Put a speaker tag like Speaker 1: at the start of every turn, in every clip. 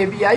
Speaker 1: AVI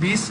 Speaker 1: 20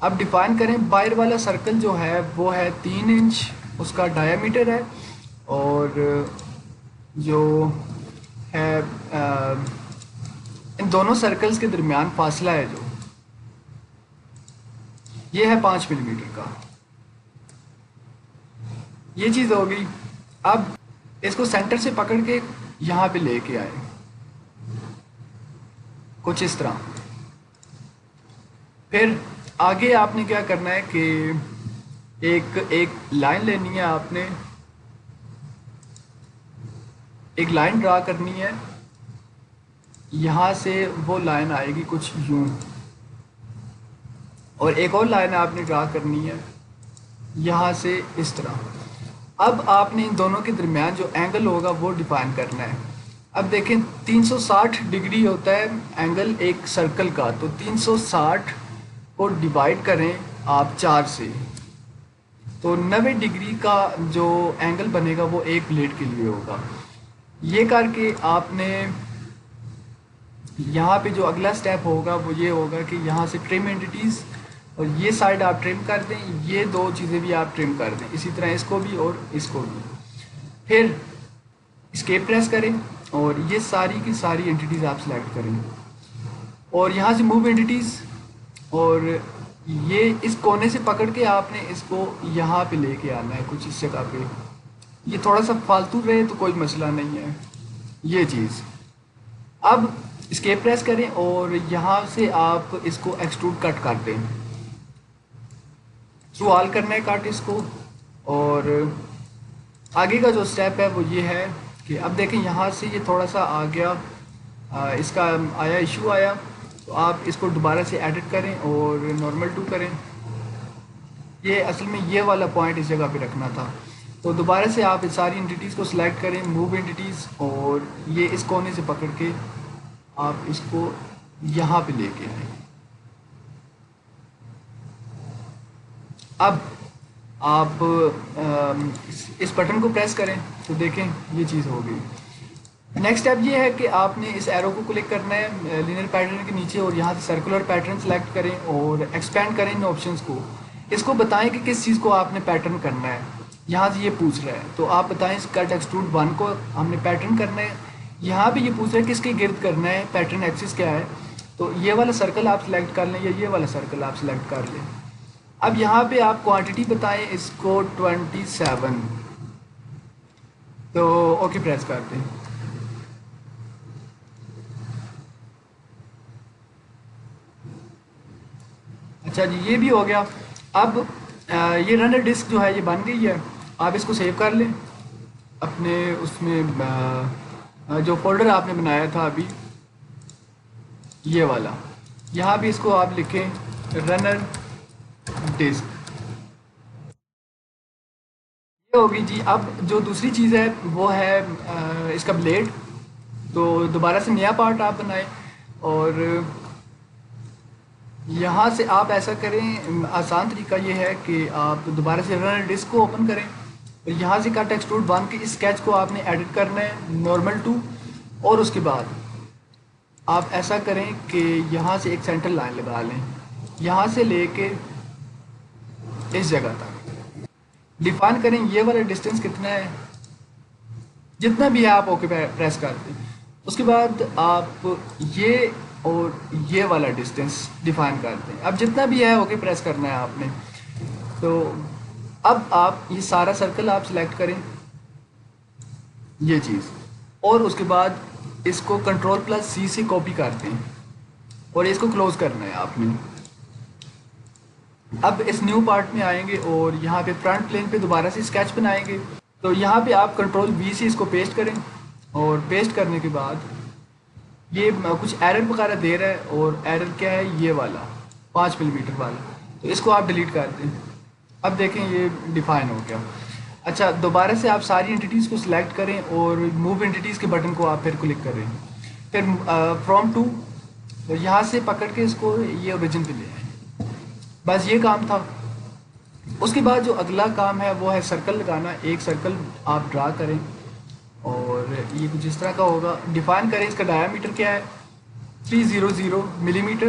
Speaker 1: اب define کریں باہر والا سرکل جو ہے وہ ہے 3 انچ اس کا ڈایا میٹر ہے، اور جو ہے ان دونوں سرکلز کے درمیان فاصلہ ہے جو یہ ہے 5 ملی میٹر کا. یہ چیز ہو گئی. اب اس کو سینٹر سے پکڑ کے یہاں پہ لے کے آئے کچھ اس طرح. پھر آگے آپ نے کیا کرنا ہے کہ ایک لائن لینی ہے، آپ نے ایک لائن ڈرا کرنی ہے. یہاں سے وہ لائن آئے گی کچھ یوں، اور ایک اور لائن آپ نے ڈرا کرنی ہے یہاں سے اس طرح. اب آپ نے ان دونوں کے درمیان جو اینگل ہوگا وہ ڈیفائن کرنا ہے. اب دیکھیں 360 ڈگری ہوتا ہے اینگل ایک سرکل کا، تو 360 کو ڈیوائڈ کریں آپ 4 سے، تو 90 ڈگری کا جو اینگل بنے گا وہ ایک پلیٹ کے لیے ہوگا. یہ کر کے آپ نے یہاں پہ جو اگلا سٹیپ ہوگا وہ یہ ہوگا کہ یہاں سے ٹرم انٹیٹیز، اور یہ سائڈ آپ ٹرم کر دیں، یہ دو چیزیں بھی آپ ٹرم کر دیں، اسی طرح اس کو بھی اور اس کو بھی. پھر اسکیپ پریس کریں اور یہ ساری کی ساری انٹیٹیز آپ سلیکٹ کریں، اور یہاں سے موو انٹیٹیز، اور یہ اس کونے سے پکڑ کے آپ نے اس کو یہاں پہ لے کے آنا ہے کچھ اس جگہ پہ. یہ تھوڑا سا فالتو رہے تو کوئی مسئلہ نہیں ہے یہ چیز. اب اسکیپ پریس کریں اور یہاں سے آپ اس کو ایکسٹروڈ کٹ کر دیں، تھرو آل کرنا ہے کٹ اس کو. اور آگے کا جو سٹیپ ہے وہ یہ ہے کہ اب دیکھیں یہاں سے یہ تھوڑا سا آ گیا، اس کا آیا ایشو آیا، تو آپ اس کو دوبارہ سے ایڈٹ کریں اور نارمل ٹو کریں. یہ اصل میں یہ والا پوائنٹ اس جگہ پہ رکھنا تھا. تو دوبارہ سے آپ اس ساری انٹیٹیز کو سلیکٹ کریں، موو انٹیٹیز، اور یہ اس کونے سے پکڑ کے آپ اس کو یہاں پہ لے کے آئیں. اب آپ اس بٹن کو پریس کریں تو دیکھیں یہ چیز ہو گئی. نیکسٹ اسٹیپ یہ ہے کہ آپ نے اس ایرو کو کلک کرنا ہے لینئر پیٹرن کے نیچے، اور یہاں سے سرکولر پیٹرن سلیکٹ کریں اور ایکسپینڈ کریں ان آپشنس کو. اس کو بتائیں کہ کس چیز کو آپ نے پیٹرن کرنا ہے. یہاں سے یہ پوچھ رہا ہے تو آپ بتائیں اس کٹ ایکسٹروڈ 1 کو ہم نے پیٹرن کرنا ہے. یہاں بھی یہ پوچھ رہا ہے کس کے گرد کرنا ہے، پیٹرن ایکسس کیا ہے، تو یہ والا سرکل آپ سلیکٹ کر لیں یا یہ والا سرکل آپ سلیکٹ کر لیں. اب یہاں پہ آپ کوانٹٹی بتائیں اس کو 27، تو اوکے پریس کر دیں. اچھا جی یہ بھی ہو گیا. اب یہ رنر ڈسک جو ہے یہ بن گئی ہے. آپ اس کو سیو کر لیں اپنے اس میں جو فولڈر آپ نے بنایا تھا ابھی یہ والا، یہاں بھی اس کو آپ لکھیں رنر ڈسک. یہ ہوگی جی. اب جو دوسری چیز ہے وہ ہے اس کا بلیڈ. تو دوبارہ سے نیا پارٹ آپ بنائیں، اور یہاں سے آپ ایسا کریں، آسان طریقہ یہ ہے کہ آپ دوبارہ سے رنر ڈسک کو اوپن کریں، اور یہاں سے کٹ ایکسٹروڈ 1 کے اس اسکیچ کو آپ نے ایڈٹ کرنا ہے نارمل ٹو، اور اس کے بعد آپ ایسا کریں کہ یہاں سے ایک سینٹر لائن لگا لیں، یہاں سے لے کے اس جگہ تک ڈیفائن کریں یہ والا ڈسٹینس کتنا ہے، جتنا بھی ہے آپ اوکے پریس کر دیں. اس کے بعد آپ یہ اور یہ والا ڈسٹینس ڈیفائن کر دیں. اب جتنا بھی ہے اوکے پریس کرنا ہے آپ نے. تو اب آپ یہ سارا سرکل آپ سلیکٹ کریں یہ چیز، اور اس کے بعد اس کو Ctrl+C سے کاپی کر دیں اور اس کو کلوز کرنا ہے آپ نے. اب اس نیو پارٹ میں آئیں گے اور یہاں پہ فرنٹ پلین پہ دوبارہ سے اسکیچ بنائیں گے. تو یہاں پہ آپ Ctrl+V سے اس کو پیسٹ کریں، اور پیسٹ کرنے کے بعد یہ کچھ ایرر وغیرہ دے رہا ہے، اور ایرر کیا ہے یہ والا 5 ملی میٹر والا، تو اس کو آپ ڈیلیٹ کر دیں. اب دیکھیں یہ ڈیفائن ہو گیا. اچھا دوبارہ سے آپ ساری انٹیٹیز کو سلیکٹ کریں اور موو انٹیٹیز کے بٹن کو آپ پھر کلک کریں، پھر فرام ٹو یہاں سے پکڑ کے اس کو یہ اوریجن پہ لے آئیں. بس یہ کام تھا. اس کے بعد جو اگلا کام ہے وہ ہے سرکل لگانا. ایک سرکل آپ ڈرا کریں اور یہ کچھ اس طرح کا ہوگا. ڈیفائن کریں اس کا ڈایا میٹر کیا ہے 300 ملی میٹر،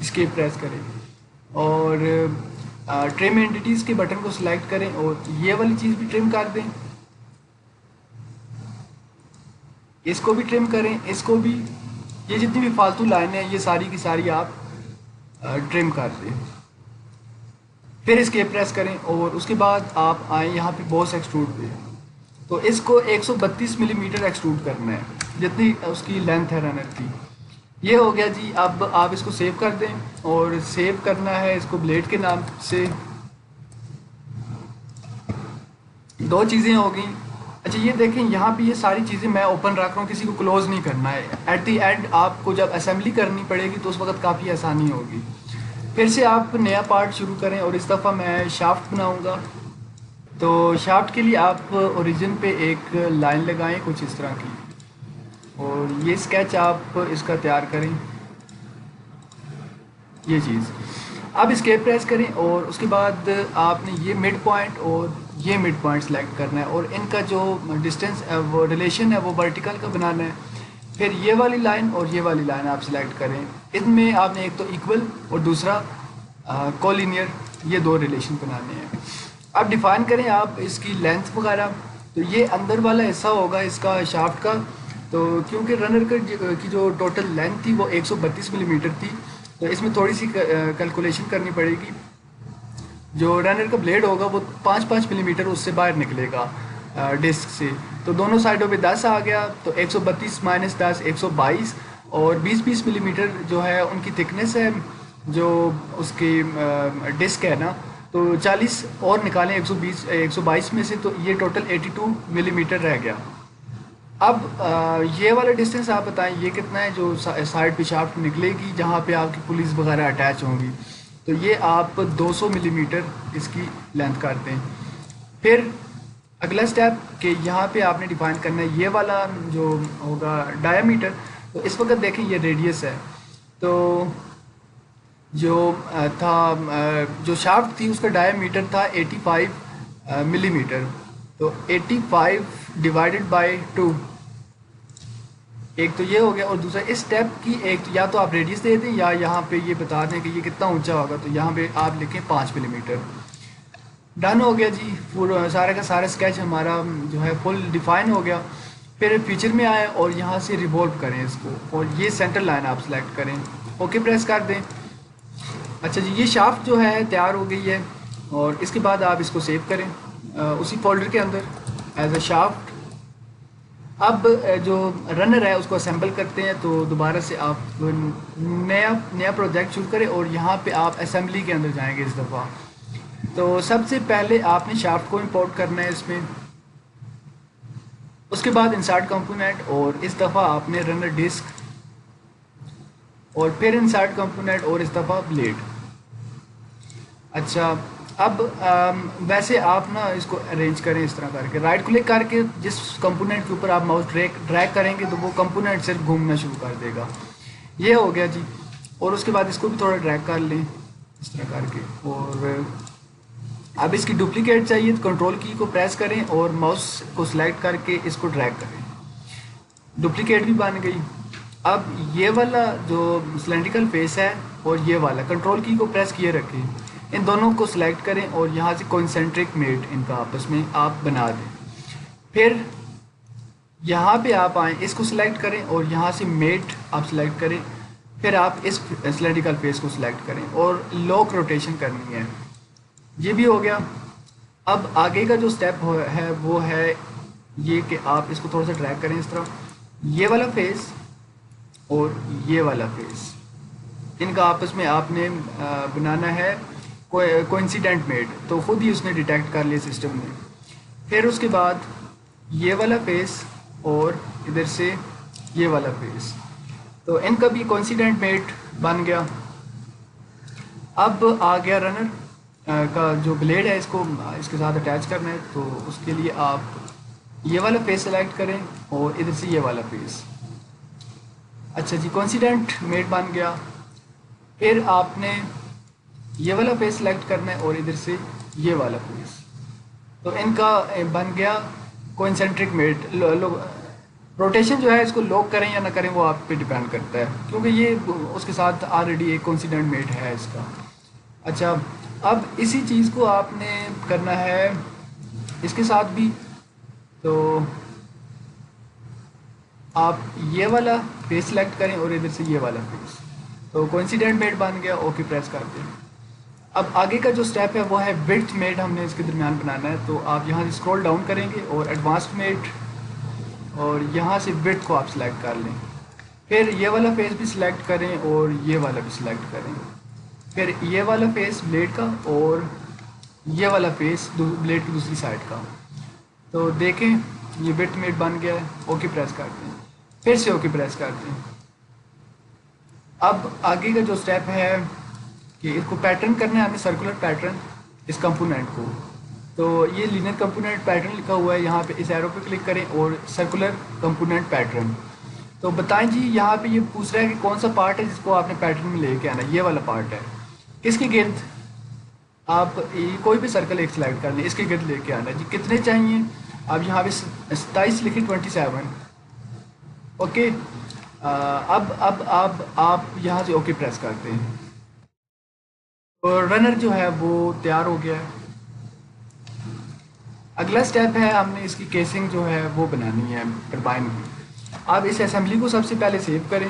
Speaker 1: اسکیپ پریس کریں اور ٹرم اینٹیز کے بٹن کو سلیکٹ کریں اور یہ والی چیز بھی ٹرم کر دیں، اس کو بھی ٹرم کریں، اس کو بھی، یہ جتنی بھی فالتو لائنیں ہیں یہ ساری کی ساری آپ ٹرم کر دیں. پھر اسکیپ پریس کریں اور اس کے بعد آپ آئیں یہاں پہ بوس ایکسٹروڈ پہ، تو اس کو 132 ملی میٹر ایکسٹروڈ کرنا ہے جتنی اس کی لینتھ ہے رنر کی. یہ ہو گیا جی. اب آپ اس کو سیو کر دیں اور سیو کرنا ہے اس کو بلیڈ کے نام سے. دو چیزیں ہو گئیں. اچھا یہ دیکھیں یہاں پہ یہ ساری چیزیں میں اوپن رکھ رہا ہوں، کسی کو کلوز نہیں کرنا ہے. ایٹ دی اینڈ آپ کو جب اسمبلی کرنی پڑے گی تو اس وقت کافی آسانی ہوگی. پھر سے آپ نیا پارٹ شروع کریں اور اس دفعہ میں شافٹ بناؤں گا. تو شافٹ کے لیے آپ اوریجن پہ ایک لائن لگائیں کچھ اس طرح کی اور یہ اسکیچ آپ اس کا تیار کریں، یہ چیز. اب اسکیپ پریس کریں اور اس کے بعد آپ نے یہ مڈ پوائنٹ اور یہ مڈ پوائنٹ سلیکٹ کرنا ہے اور ان کا جو ڈسٹینس وہ ریلیشن ہے وہ ورٹیکل کا بنانا ہے. پھر یہ والی لائن اور یہ والی لائن آپ سلیکٹ کریں. ان میں آپ نے ایک تو ایکول اور دوسرا کولینئر، یہ دو ریلیشن بنانے ہیں. اب ڈیفائن کریں آپ اس کی لینتھ وغیرہ. تو یہ اندر والا حصہ ہوگا اس کا شافٹ کا، تو کیونکہ رنر کی جو ٹوٹل لینتھ تھی وہ 132 ملی میٹر تھی، تو اس میں تھوڑی سی کیلکولیشن کرنی پڑے گی. جو رنر کا بلیڈ ہوگا وہ 5 ملی میٹر اس سے باہر نکلے گا ڈسک سے، تو دونوں سائڈوں پہ 10 آ گیا، تو 132 مائنس 10 122 اور 20 ملی میٹر جو ہے ان کی تھکنیس ہے جو اس کی ڈسک ہے نا. تو 40 اور نکالیں 122 میں سے، تو یہ ٹوٹل 82 ملی میٹر رہ گیا. اب یہ والا ڈسٹینس آپ بتائیں یہ کتنا ہے جو سائڈ پہ شافٹ نکلے گی جہاں پہ آپ کی پولیس وغیرہ اٹیچ ہوں گی. تو یہ آپ 200 ملی میٹر اس کی لینتھ کرتے ہیں. پھر اگلا سٹیپ کہ یہاں پہ آپ نے ڈیفائن کرنا ہے یہ والا جو ہوگا ڈایا میٹر. تو اس وقت دیکھیں یہ ریڈیس ہے، تو جو تھا جو شافٹ تھی اس کا ڈایا میٹر تھا 85 ملی میٹر. تو 85 ڈیوائڈیڈ بائی 2، ایک تو یہ ہو گیا، اور دوسرا اس اسٹیپ کی ایک تو یا تو آپ ریڈیس دے دیں یا یہاں پہ یہ بتا دیں کہ یہ کتنا اونچا ہوگا. تو یہاں پہ آپ لکھیں 5 ملی میٹر. ڈن ہو گیا جی. سارے کا سارا اسکیچ ہمارا جو ہے فل ڈیفائن ہو گیا. پھر فیچر میں آئیں اور یہاں سے ریوولو کریں اس کو اور یہ سینٹر لائن آپ سلیکٹ کریں، اوکے پریس کر دیں. اچھا جی، یہ شافٹ جو ہے تیار ہو گئی ہے اور اس کے بعد آپ اس کو سیو کریں اسی فولڈر کے اندر ایز اے شافٹ. اب جو رنر ہے اس کو اسمبل کرتے ہیں، تو دوبارہ سے آپ نیا پروجیکٹ شروع کریں اور یہاں پہ آپ اسمبلی کے اندر جائیں گے اس دفعہ. تو سب سے پہلے آپ نے شافٹ کو امپورٹ کرنا ہے اس میں، اس کے بعد انسرٹ کمپوننٹ اور اس دفعہ آپ نے رنر ڈسک اور پھر انسرٹ کمپوننٹ اور اس دفعہ بلیڈ. اچھا اب ویسے آپ نا اس کو ارینج کریں اس طرح کر کے، رائٹ کلک کر کے جس کمپوننٹ کے اوپر آپ ماؤس ڈریگ کریں گے تو وہ کمپوننٹ صرف گھومنا شروع کر دے گا. یہ ہو گیا جی. اور اس کے بعد اس کو بھی تھوڑا ڈریگ کر لیں اس طرح کر کے، اور اب اس کی ڈپلیکیٹ چاہیے تو کنٹرول کی کو پریس کریں اور ماؤس کو سلیکٹ کر کے اس کو ڈریگ کریں. ڈپلیکیٹ بھی بن گئی. اب یہ والا جو سلینڈریکل فیس ہے اور یہ والا کنٹرول کی کو پریس کیے رکھیں، ان دونوں کو سلیکٹ کریں اور یہاں سے کونسنٹرک میٹ ان کا آپس میں آپ بنا دیں. پھر یہاں پہ آپ آئیں، اس کو سلیکٹ کریں اور یہاں سے میٹ آپ سلیکٹ کریں. پھر آپ اس سلینڈریکل فیس کو سلیکٹ کریں اور لوک روٹیشن کرنی ہے. یہ بھی ہو گیا. اب آگے کا جو سٹیپ ہے وہ ہے یہ کہ آپ اس کو تھوڑا سا ڈریگ کریں اس طرح، یہ والا فیس اور یہ والا فیس ان کا آپس میں آپ نے بنانا ہے کوئنسیڈنٹ میٹ، تو خود ہی اس نے ڈیٹیکٹ کر لیا سسٹم نے. پھر اس کے بعد یہ والا فیس اور ادھر سے یہ والا فیس، تو ان کا بھی کوئنسیڈنٹ میٹ بن گیا. اب آ گیا رنر کا جو بلیڈ ہے، اس کو اس کے ساتھ اٹیچ کرنا ہے، تو اس کے لیے آپ یہ والا فیس سلیکٹ کریں اور ادھر سے یہ والا فیس. اچھا جی، کوئنسیڈنٹ میٹ بن گیا. پھر آپ نے یہ والا فیس سلیکٹ کرنا ہے اور ادھر سے یہ والا فیس، تو ان کا بن گیا کوئنسنٹرک میٹ. روٹیشن جو ہے اس کو لوک کریں یا نہ کریں وہ آپ پہ ڈیپینڈ کرتا ہے، کیونکہ یہ اس کے ساتھ آلریڈی ایک کانسیڈنٹ میٹ ہے اس کا۔ اچھا، اب اسی چیز کو آپ نے کرنا ہے اس کے ساتھ بھی، تو آپ یہ والا فیس سلیکٹ کریں اور ادھر سے یہ والا فیس، تو کوئنسیڈنٹ میٹ بن گیا، اوکے پریس کر دیں۔ اب آگے کا جو سٹیپ ہے وہ ہے وڈتھ میٹ، ہم نے اس کے درمیان بنانا ہے، تو آپ یہاں سے اسکرول ڈاؤن کریں گے اور ایڈوانسڈ میٹ، اور یہاں سے وڈتھ کو آپ سلیکٹ کر لیں، پھر یہ والا فیس بھی سلیکٹ کریں اور یہ والا بھی سلیکٹ کریں، پھر یہ والا فیس بلیڈ کا اور یہ والا فیس بلیڈ کی دوسری سائڈ کا، تو دیکھیں یہ وڈتھ میٹ بن گیا ہے، اوکے پریس کر دیں، پھر سے اوکے پریس کر دیں۔ اب آگے کا جو سٹیپ ہے کہ اس کو پیٹرن کرنا ہے ہمیں، سرکولر پیٹرن اس کمپوننٹ کو، تو یہ لینئر کمپوننٹ پیٹرن لکھا ہوا ہے، یہاں پہ اس ایرو پہ کلک کریں اور سرکولر کمپوننٹ پیٹرن، تو بتائیں جی یہاں پہ یہ پوچھ رہا ہے کہ کون سا پارٹ ہے جس کو آپ نے پیٹرن میں لے کے آنا ہے، یہ والا پارٹ ہے، کس کے گرد آپ کوئی بھی سرکل ایک سلیکٹ کر لیں، اس کے گرد لے کے آنا ہے جی، کتنے چاہیے آپ یہاں پہ 27 لکھیں، 27، اوکے۔ اب آپ یہاں سے اوکے پریس کرتے ہیں، اور رنر جو ہے وہ تیار ہو گیا ہے۔ اگلا سٹیپ ہے ہم نے اس کی کیسنگ جو ہے وہ بنانی ہے ٹربائن کی۔ آپ اس اسمبلی کو سب سے پہلے سیو کریں،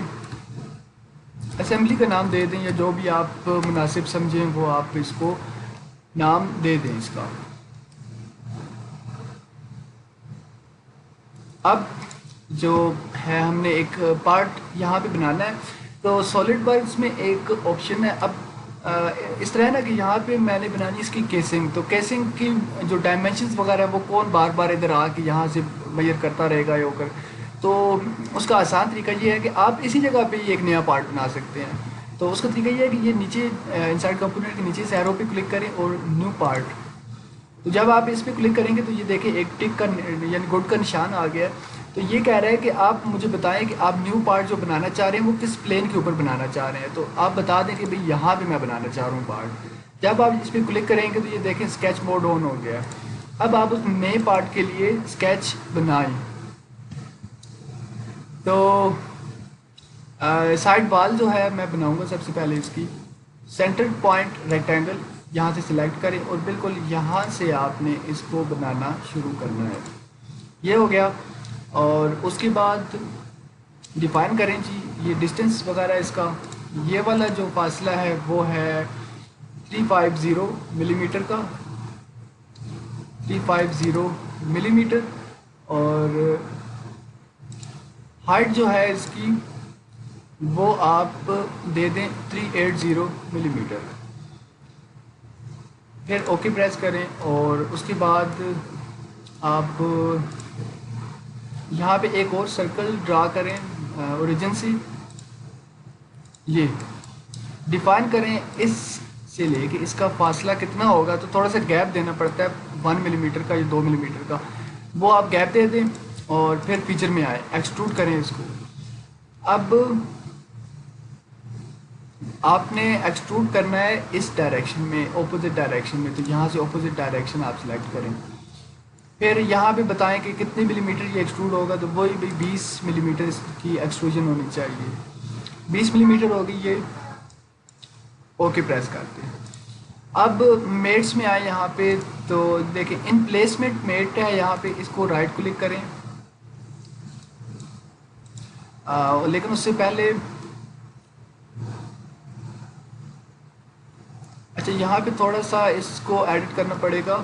Speaker 1: اسمبلی کا نام دے دیں یا جو بھی آپ مناسب سمجھیں وہ آپ اس کو نام دے دیں اس کا۔ اب جو ہے ہم نے ایک پارٹ یہاں پہ بنانا ہے، تو سالڈ ورکس میں ایک آپشن ہے، اب اس طرح ہے نا کہ یہاں پہ میں نے بنانی اس کی کیسنگ، تو کیسنگ کی جو ڈائمینشنز وغیرہ وہ کون بار بار ادھر آ کے یہاں سے میئر کرتا رہے گا یا کر، تو اس کا آسان طریقہ یہ ہے کہ آپ اسی جگہ پہ یہ ایک نیا پارٹ بنا سکتے ہیں، تو اس کا طریقہ یہ ہے کہ یہ نیچے انسائڈ کمپوننٹ کے نیچے سے ایرو پہ کلک کریں اور نیو پارٹ، تو جب آپ اس پہ کلک کریں گے تو یہ دیکھیں ایک ٹک کا یعنی گڈ کا نشان آ گیا ہے، تو یہ کہہ رہا ہے کہ آپ مجھے بتائیں کہ آپ نیو پارٹ جو بنانا چاہ رہے ہیں وہ کس پلین کے اوپر بنانا چاہ رہے ہیں، تو آپ بتا دیں کہ بھئی یہاں پہ میں بنانا چاہ رہا ہوں پارٹ، جب آپ اس پہ کلک کریں گے تو یہ دیکھیں اسکیچ موڈ آن ہو گیا، اب آپ اس نئے پارٹ کے لیے اسکیچ بنائیں، تو سائڈ وال جو ہے میں بناؤں گا سب سے پہلے اس کی سینٹر پوائنٹ ریکٹینگل، یہاں سے سلیکٹ کریں اور بالکل یہاں سے آپ نے اس کو بنانا شروع کرنا ہے، یہ ہو گیا، اور اس کے بعد ڈیفائن کریں جی یہ ڈسٹینس وغیرہ اس کا، یہ والا جو فاصلہ ہے وہ ہے 350 ملی میٹر کا، 350 ملی میٹر، اور ہائٹ جو ہے اس کی وہ آپ دے دیں 380 ملی میٹر، پھر اوکے پریس کریں، اور اس کے بعد آپ یہاں پہ ایک اور سرکل ڈرا کریں اوریجن سے، یہ ڈیفائن کریں اس سے لے کے اس کا فاصلہ کتنا ہوگا، تو تھوڑا سا گیپ دینا پڑتا ہے 1 ملی میٹر کا یا 2 ملی میٹر کا، وہ آپ گیپ دے دیں، اور پھر فیچر میں آئے ایکسٹروڈ کریں اس کو، اب آپ نے ایکسٹروڈ کرنا ہے اس ڈائریکشن میں، اپوزٹ ڈائریکشن میں، تو یہاں سے اپوزٹ ڈائریکشن آپ سلیکٹ کریں، پھر یہاں پہ بتائیں کہ کتنے ملی میٹر یہ ایکسٹروڈ ہوگا، تو وہی 20 ملی میٹر اس کی ایکسٹروژن ہونی چاہیے، 20 ملی میٹر ہوگی یہ، اوکے پریس کرتے ہیں۔ اب میٹس میں آئے یہاں پہ، تو دیکھیں ان پلیسمنٹ میٹ ہے یہاں پہ، اس کو رائٹ کلک کریں، لیکن اس سے پہلے اچھا یہاں پہ تھوڑا سا اس کو ایڈٹ کرنا پڑے گا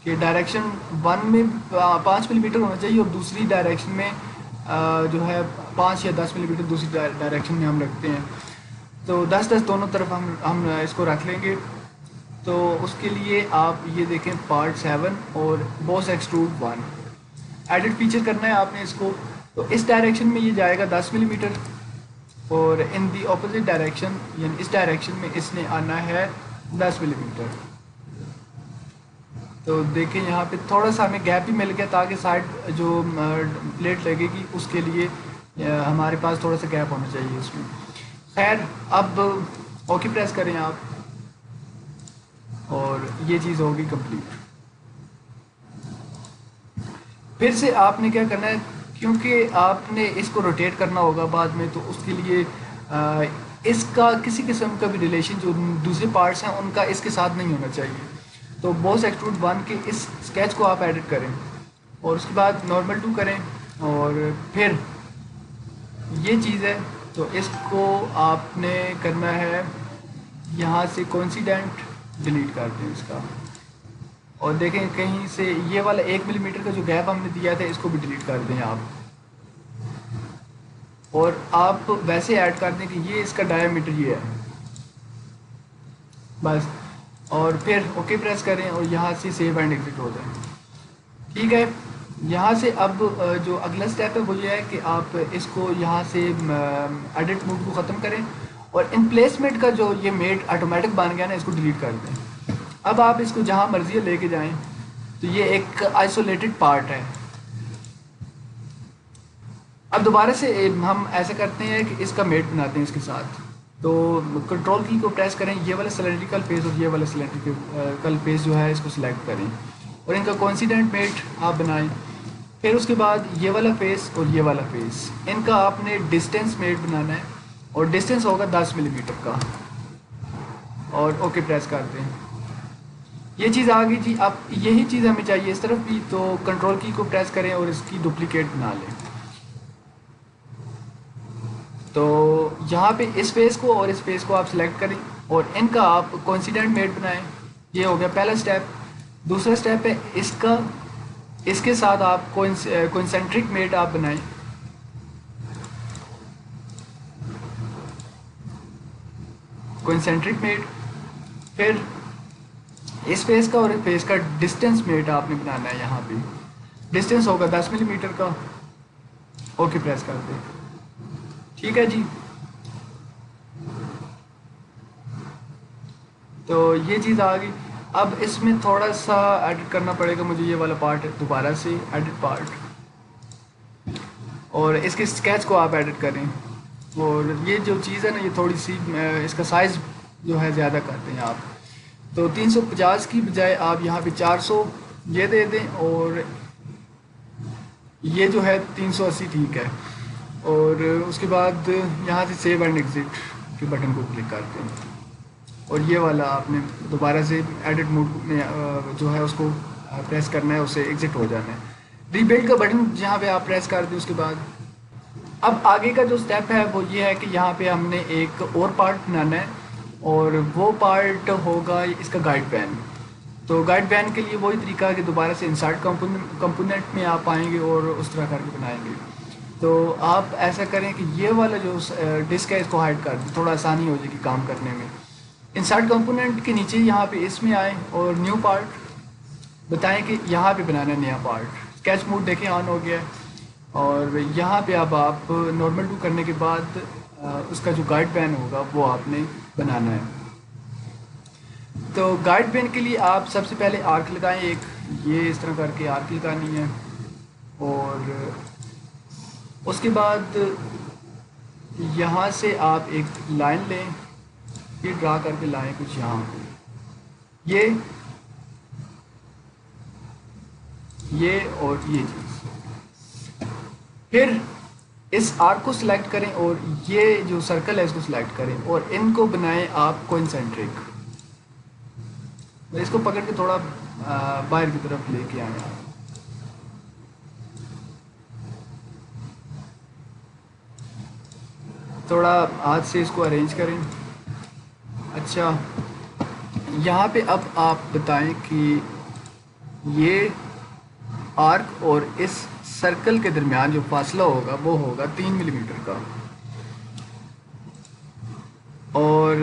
Speaker 1: کہ ڈائریکشن 1 میں 5 ملی میٹر ہونا چاہیے، اور دوسری ڈائریکشن میں جو ہے 5 یا 10 ملی میٹر دوسری ڈائریکشن میں ہم رکھتے ہیں، تو 10 دونوں طرف ہم اس کو رکھ لیں گے، تو اس کے لیے آپ یہ دیکھیں پارٹ 7 اور بوس ایکسٹروڈ 1 ایڈٹ فیچر کرنا ہے آپ نے اس کو، تو اس ڈائریکشن میں یہ جائے گا 10 ملی میٹر، اور ان دی اپوزٹ ڈائریکشن یعنی اس ڈائریکشن میں اس نے آنا ہے 10 ملی میٹر، تو دیکھیں یہاں پہ تھوڑا سا ہمیں گیپ بھی مل گیا تاکہ سائڈ جو پلیٹ لگے گی اس کے لیے ہمارے پاس تھوڑا سا گیپ ہونا چاہیے اس میں، خیر اب اوکے پریس کریں آپ، اور یہ چیز ہوگی کمپلیٹ۔ پھر سے آپ نے کیا کرنا ہے کیونکہ آپ نے اس کو روٹیٹ کرنا ہوگا بعد میں، تو اس کے لیے اس کا کسی قسم کا بھی ریلیشن جو دوسرے پارٹس ہیں ان کا اس کے ساتھ نہیں ہونا چاہیے. تو بوس ایکسٹروڈ 1 کے اس اسکیچ کو آپ ایڈٹ کریں اور اس کے بعد نارمل 2 کریں، اور پھر یہ چیز ہے تو اس کو آپ نے کرنا ہے یہاں سے کوئنسیڈنٹ ڈیلیٹ کر دیں اس کا، اور دیکھیں کہیں سے یہ والا 1 ملی میٹر کا جو گیپ ہم نے دیا تھا اس کو بھی ڈیلیٹ کر دیں آپ، اور آپ ویسے ایڈ کر دیں کہ یہ اس کا ڈایا میٹر یہ ہے بس، اور پھر اوکے پریس کریں اور یہاں سے سیو اینڈ ایگزٹ ہو جائیں. ٹھیک ہے، یہاں سے اب جو اگلا سٹیپ ہے وہ یہ ہے کہ آپ اس کو یہاں سے ایڈٹ موڈ کو ختم کریں اور ان پلیسمنٹ کا جو یہ میٹ آٹومیٹک بن گیا نا اس کو ڈیلیٹ کر دیں. اب آپ اس کو جہاں مرضی لے کے جائیں تو یہ ایک آئسولیٹڈ پارٹ ہے. اب دوبارہ سے ہم ایسا کرتے ہیں کہ اس کا میٹ بناتے ہیں اس کے ساتھ. تو کنٹرول کی کو پریس کریں، یہ والا سلینڈریکل فیس اور یہ والا سلینڈریکل فیس جو ہے اس کو سلیکٹ کریں اور ان کا کوئنسیڈنٹ میٹ آپ بنائیں. پھر اس کے بعد یہ والا فیس اور یہ والا فیس ان کا آپ نے ڈسٹینس میٹ بنانا ہے اور ڈسٹینس ہوگا 10 ملی میٹر کا، اور اوکے پریس کر دیں. یہ چیز آ گئی جی. اب یہی چیز ہمیں چاہیے اس طرف بھی، تو کنٹرول کی کو پریس کریں اور اس کی ڈپلیکیٹ بنا لیں. تو یہاں پہ اس فیس کو اور اس فیس کو آپ سلیکٹ کریں اور ان کا آپ کوئنسیڈنٹ میٹ بنائیں. یہ ہو گیا پہلا سٹیپ. دوسرا سٹیپ ہے اس کا، اس کے ساتھ آپ کوئنسنٹرک میٹ آپ بنائیں. کوئنسنٹرک میٹ، پھر اس فیس کا اور اس فیس کا ڈسٹینس میٹ آپ نے بنانا ہے. یہاں پہ ڈسٹینس ہوگا 10 ملی میٹر کا. اوکے پریس کر دیں. ٹھیک ہے جی. تو یہ چیز آ گئی. اب اس میں تھوڑا سا ایڈٹ کرنا پڑے گا مجھے، یہ والا پارٹ دوبارہ سے ایڈٹ پارٹ، اور اس کے اسکیچ کو آپ ایڈٹ کریں. اور یہ جو چیز ہے نا یہ تھوڑی سی اس کا سائز جو ہے زیادہ کرتے ہیں آپ. تو 350 کی بجائے آپ یہاں پہ 400 یہ دے دیں، اور یہ جو ہے 380 ٹھیک ہے. اور اس کے بعد یہاں سے سیو اینڈ ایگزٹ کے بٹن کو کلک کرتے ہیں، اور یہ والا آپ نے دوبارہ سے ایڈٹ موڈ میں جو ہے اس کو پریس کرنا ہے، اسے ایگزٹ ہو جانا ہے. ریبلڈ کا بٹن جہاں پہ آپ پریس کر دیں اس کے بعد اب آگے کا جو سٹیپ ہے وہ یہ ہے کہ یہاں پہ ہم نے ایک اور پارٹ بنانا ہے، اور وہ پارٹ ہوگا اس کا گائیڈ پین. تو گائیڈ پین کے لیے وہی طریقہ کہ دوبارہ سے انسرٹ کمپوننٹ میں آپ آئیں گے اور اس طرح کر کے بنائیں گے. تو آپ ایسا کریں کہ یہ والا جو ڈسک ہے اس کو ہائڈ کر دیں، تھوڑا آسانی ہو جائے گی کام کرنے میں. انسرٹ کمپوننٹ کے نیچے یہاں پہ اس میں آئیں اور نیو پارٹ بتائیں کہ یہاں پہ بنانا ہے نیا پارٹ. اسکیچ موڈ دیکھیں آن ہو گیا ہے، اور یہاں پہ اب آپ نارمل 2 کرنے کے بعد اس کا جو گائیڈ پین ہوگا وہ آپ نے بنانا ہے. تو گائیڈ پین کے لیے آپ سب سے پہلے آرک لگائیں ایک، یہ اس طرح کر کے آرک لگانی ہے، اور اس کے بعد یہاں سے آپ ایک لائن لیں، یہ ڈرا کر کے لائیں کچھ یہاں پہ، یہ اور یہ چیز. پھر اس آرک کو سلیکٹ کریں اور یہ جو سرکل ہے اس کو سلیکٹ کریں اور ان کو بنائیں آپ کوئنسنٹرک. اس کو پکڑ کے تھوڑا باہر کی طرف لے کے آئیں آپ. تھوڑا ہاتھ سے اس کو ارینج کریں. اچھا، یہاں پہ اب آپ بتائیں کہ یہ آرک اور اس سرکل کے درمیان جو فاصلہ ہوگا وہ ہوگا 3 ملی میٹر کا. اور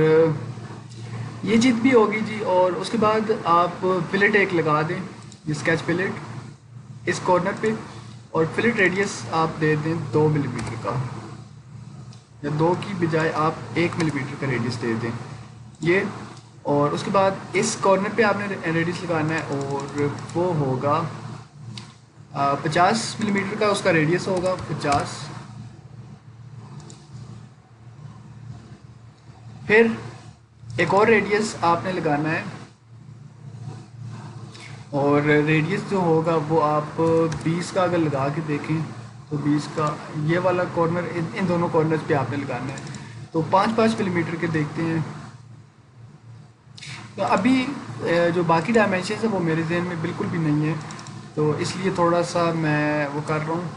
Speaker 1: یہ چیز بھی ہوگی جی. اور اس کے بعد آپ فلٹ ایک لگا دیں، یہ اسکیچ فلٹ اس کارنر پہ، اور فلٹ ریڈیس آپ دے دیں 2 ملی میٹر کا، یا 2 کی بجائے آپ 1 ملی میٹر کا ریڈیس دے دیں یہ. اور اس کے بعد اس کارنر پہ آپ نے ریڈیس لگانا ہے اور وہ ہوگا 50 ملی میٹر کا، اس کا ریڈیس ہوگا 50. پھر ایک اور ریڈیس آپ نے لگانا ہے، اور ریڈیس جو ہوگا وہ آپ 20 کا اگر لگا کے دیکھیں تو 20 کا یہ والا کارنر ان دونوں کارنرز پہ آپ نے لگانا ہے. تو 5 ملی میٹر کے دیکھتے ہیں. تو ابھی جو باقی ڈائمینشنز ہیں وہ میرے ذہن میں بالکل بھی نہیں ہے, تو اس لیے تھوڑا سا میں وہ کر رہا ہوں.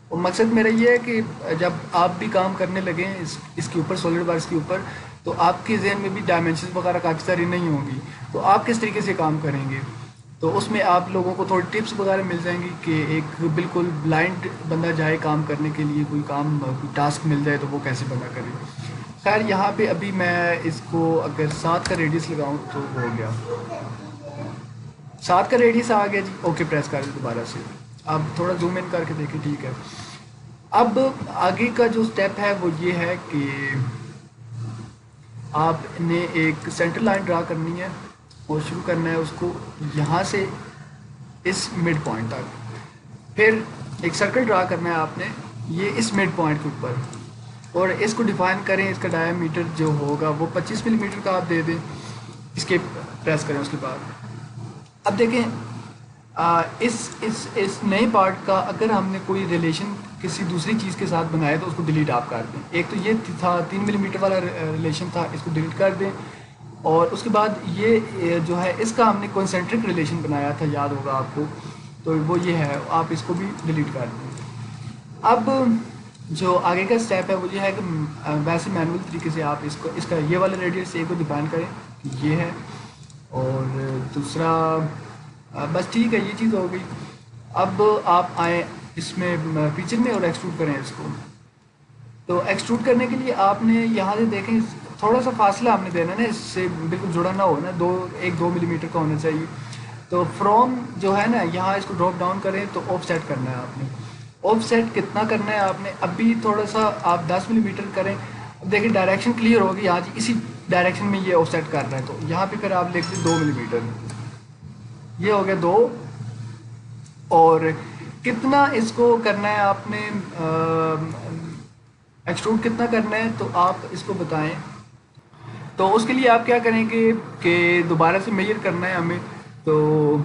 Speaker 1: اور مقصد میرا یہ ہے کہ جب آپ بھی کام کرنے لگیں اس کے اوپر, سولڈ ورکس کے اوپر, تو آپ کے ذہن میں بھی ڈائمینشنز وغیرہ کافی ساری نہیں ہوں گی, تو آپ کس طریقے سے کام کریں گے. تو اس میں آپ لوگوں کو تھوڑی ٹپس وغیرہ مل جائیں گی کہ ایک بالکل بلائنڈ بندہ جائے کام کرنے کے لیے, کوئی کام کوئی ٹاسک مل جائے تو وہ کیسے بندہ کرے. خیر یہاں پہ ابھی میں اس کو اگر 7 کا ریڈیس لگاؤں تو ہو گیا, 7 کا ریڈیس آ گیا جی. اوکے پریس کر دیں دوبارہ سے. اب تھوڑا زوم ان کر کے دیکھیں. ٹھیک ہے. اب آگے کا جو سٹیپ ہے وہ یہ ہے کہ آپ نے ایک سینٹر لائن ڈرا کرنی ہے اور شروع کرنا ہے اس کو یہاں سے اس مڈ پوائنٹ تک. پھر ایک سرکل ڈرا کرنا ہے آپ نے یہ اس مڈ پوائنٹ کے اوپر, اور اس کو ڈیفائن کریں. اس کا ڈایا میٹر جو ہوگا وہ 25 ملی میٹر کا آپ دے دیں. اس کے پریس کریں. اس کے بعد اب دیکھیں اس نئے پارٹ کا اگر ہم نے کوئی ریلیشن کسی دوسری چیز کے ساتھ بنایا تو اس کو ڈیلیٹ آپ کر دیں. ایک تو یہ تھا 3 ملی میٹر والا ریلیشن تھا, اس کو ڈیلیٹ کر دیں. اور اس کے بعد یہ جو ہے اس کا ہم نے کنسنٹرک ریلیشن بنایا تھا, یاد ہوگا آپ کو, تو وہ یہ ہے, آپ اس کو بھی ڈیلیٹ کر دیں. اب جو آگے کا سٹیپ ہے وہ یہ ہے کہ ویسے مینول طریقے سے آپ اس کا یہ والا ریڈیس اے کو ڈیفائن کریں کہ یہ ہے, اور دوسرا بس ٹھیک ہے یہ چیز ہو گئی. اب آپ آئیں اس میں فیچر میں اور ایکسٹروڈ کریں اس کو. تو ایکسٹروڈ کرنے کے لیے آپ نے یہاں سے دیکھیں تھوڑا سا فاصلہ آپ نے دینا ہے نا, اس سے بالکل جڑا نہ ہو نا, 2 ملی میٹر کا ہونا چاہیے. تو فرام جو ہے نا یہاں اس کو ڈراپ ڈاؤن کریں تو آف سیٹ کرنا ہے آپ نے. آف سیٹ کتنا کرنا ہے آپ نے, ابھی تھوڑا سا آپ 10 ملی میٹر کریں. اب دیکھیں ڈائریکشن کلیئر ہوگی, یہاں جی اسی ڈائریکشن میں یہ آف سیٹ کر رہا ہے, تو یہاں پہ پھر آپ لکھ دیں 2 ملی میٹر. یہ ہو گیا 2. اور کتنا اس کو کرنا ہے آپ نے ایکسٹروڈ کتنا کرنا ہے تو آپ اس کو بتائیں. تو اس کے لیے آپ کیا کریں گے کہ دوبارہ سے میجر کرنا ہے ہمیں, تو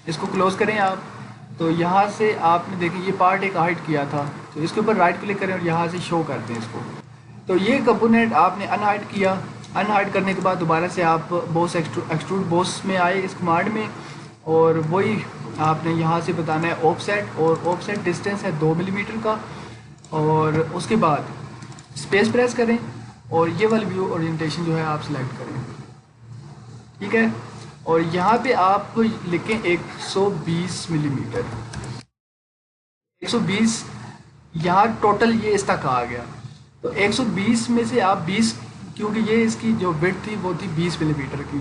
Speaker 1: اس کو کلوز کریں آپ. تو یہاں سے آپ نے دیکھیں یہ پارٹ ایک ہائڈ کیا تھا, تو اس کے اوپر رائٹ کلک کریں اور یہاں سے شو کر دیں اس کو. تو یہ کمپوننٹ آپ نے ان ہائڈ کیا. ان ہائڈ کرنے کے بعد دوبارہ سے آپ بوس ایکسٹروڈ بوس میں آئے اس کمانڈ میں, اور وہی آپ نے یہاں سے بتانا ہے آف سیٹ, اور آف سیٹ ڈسٹینس ہے 2 ملی میٹر کا. اور اس کے بعد اسپیس پریس کریں اور یہ والی ویو اورینٹیشن جو ہے آپ سلیکٹ کریں. ٹھیک ہے. اور یہاں پہ آپ لکھیں 120 ملی میٹر. 120 یہاں ٹوٹل یہ اس تک آ گیا. تو 120 میں سے آپ 20, کیونکہ یہ اس کی جو وڈتھ تھی وہ تھی 20 ملی میٹر کی,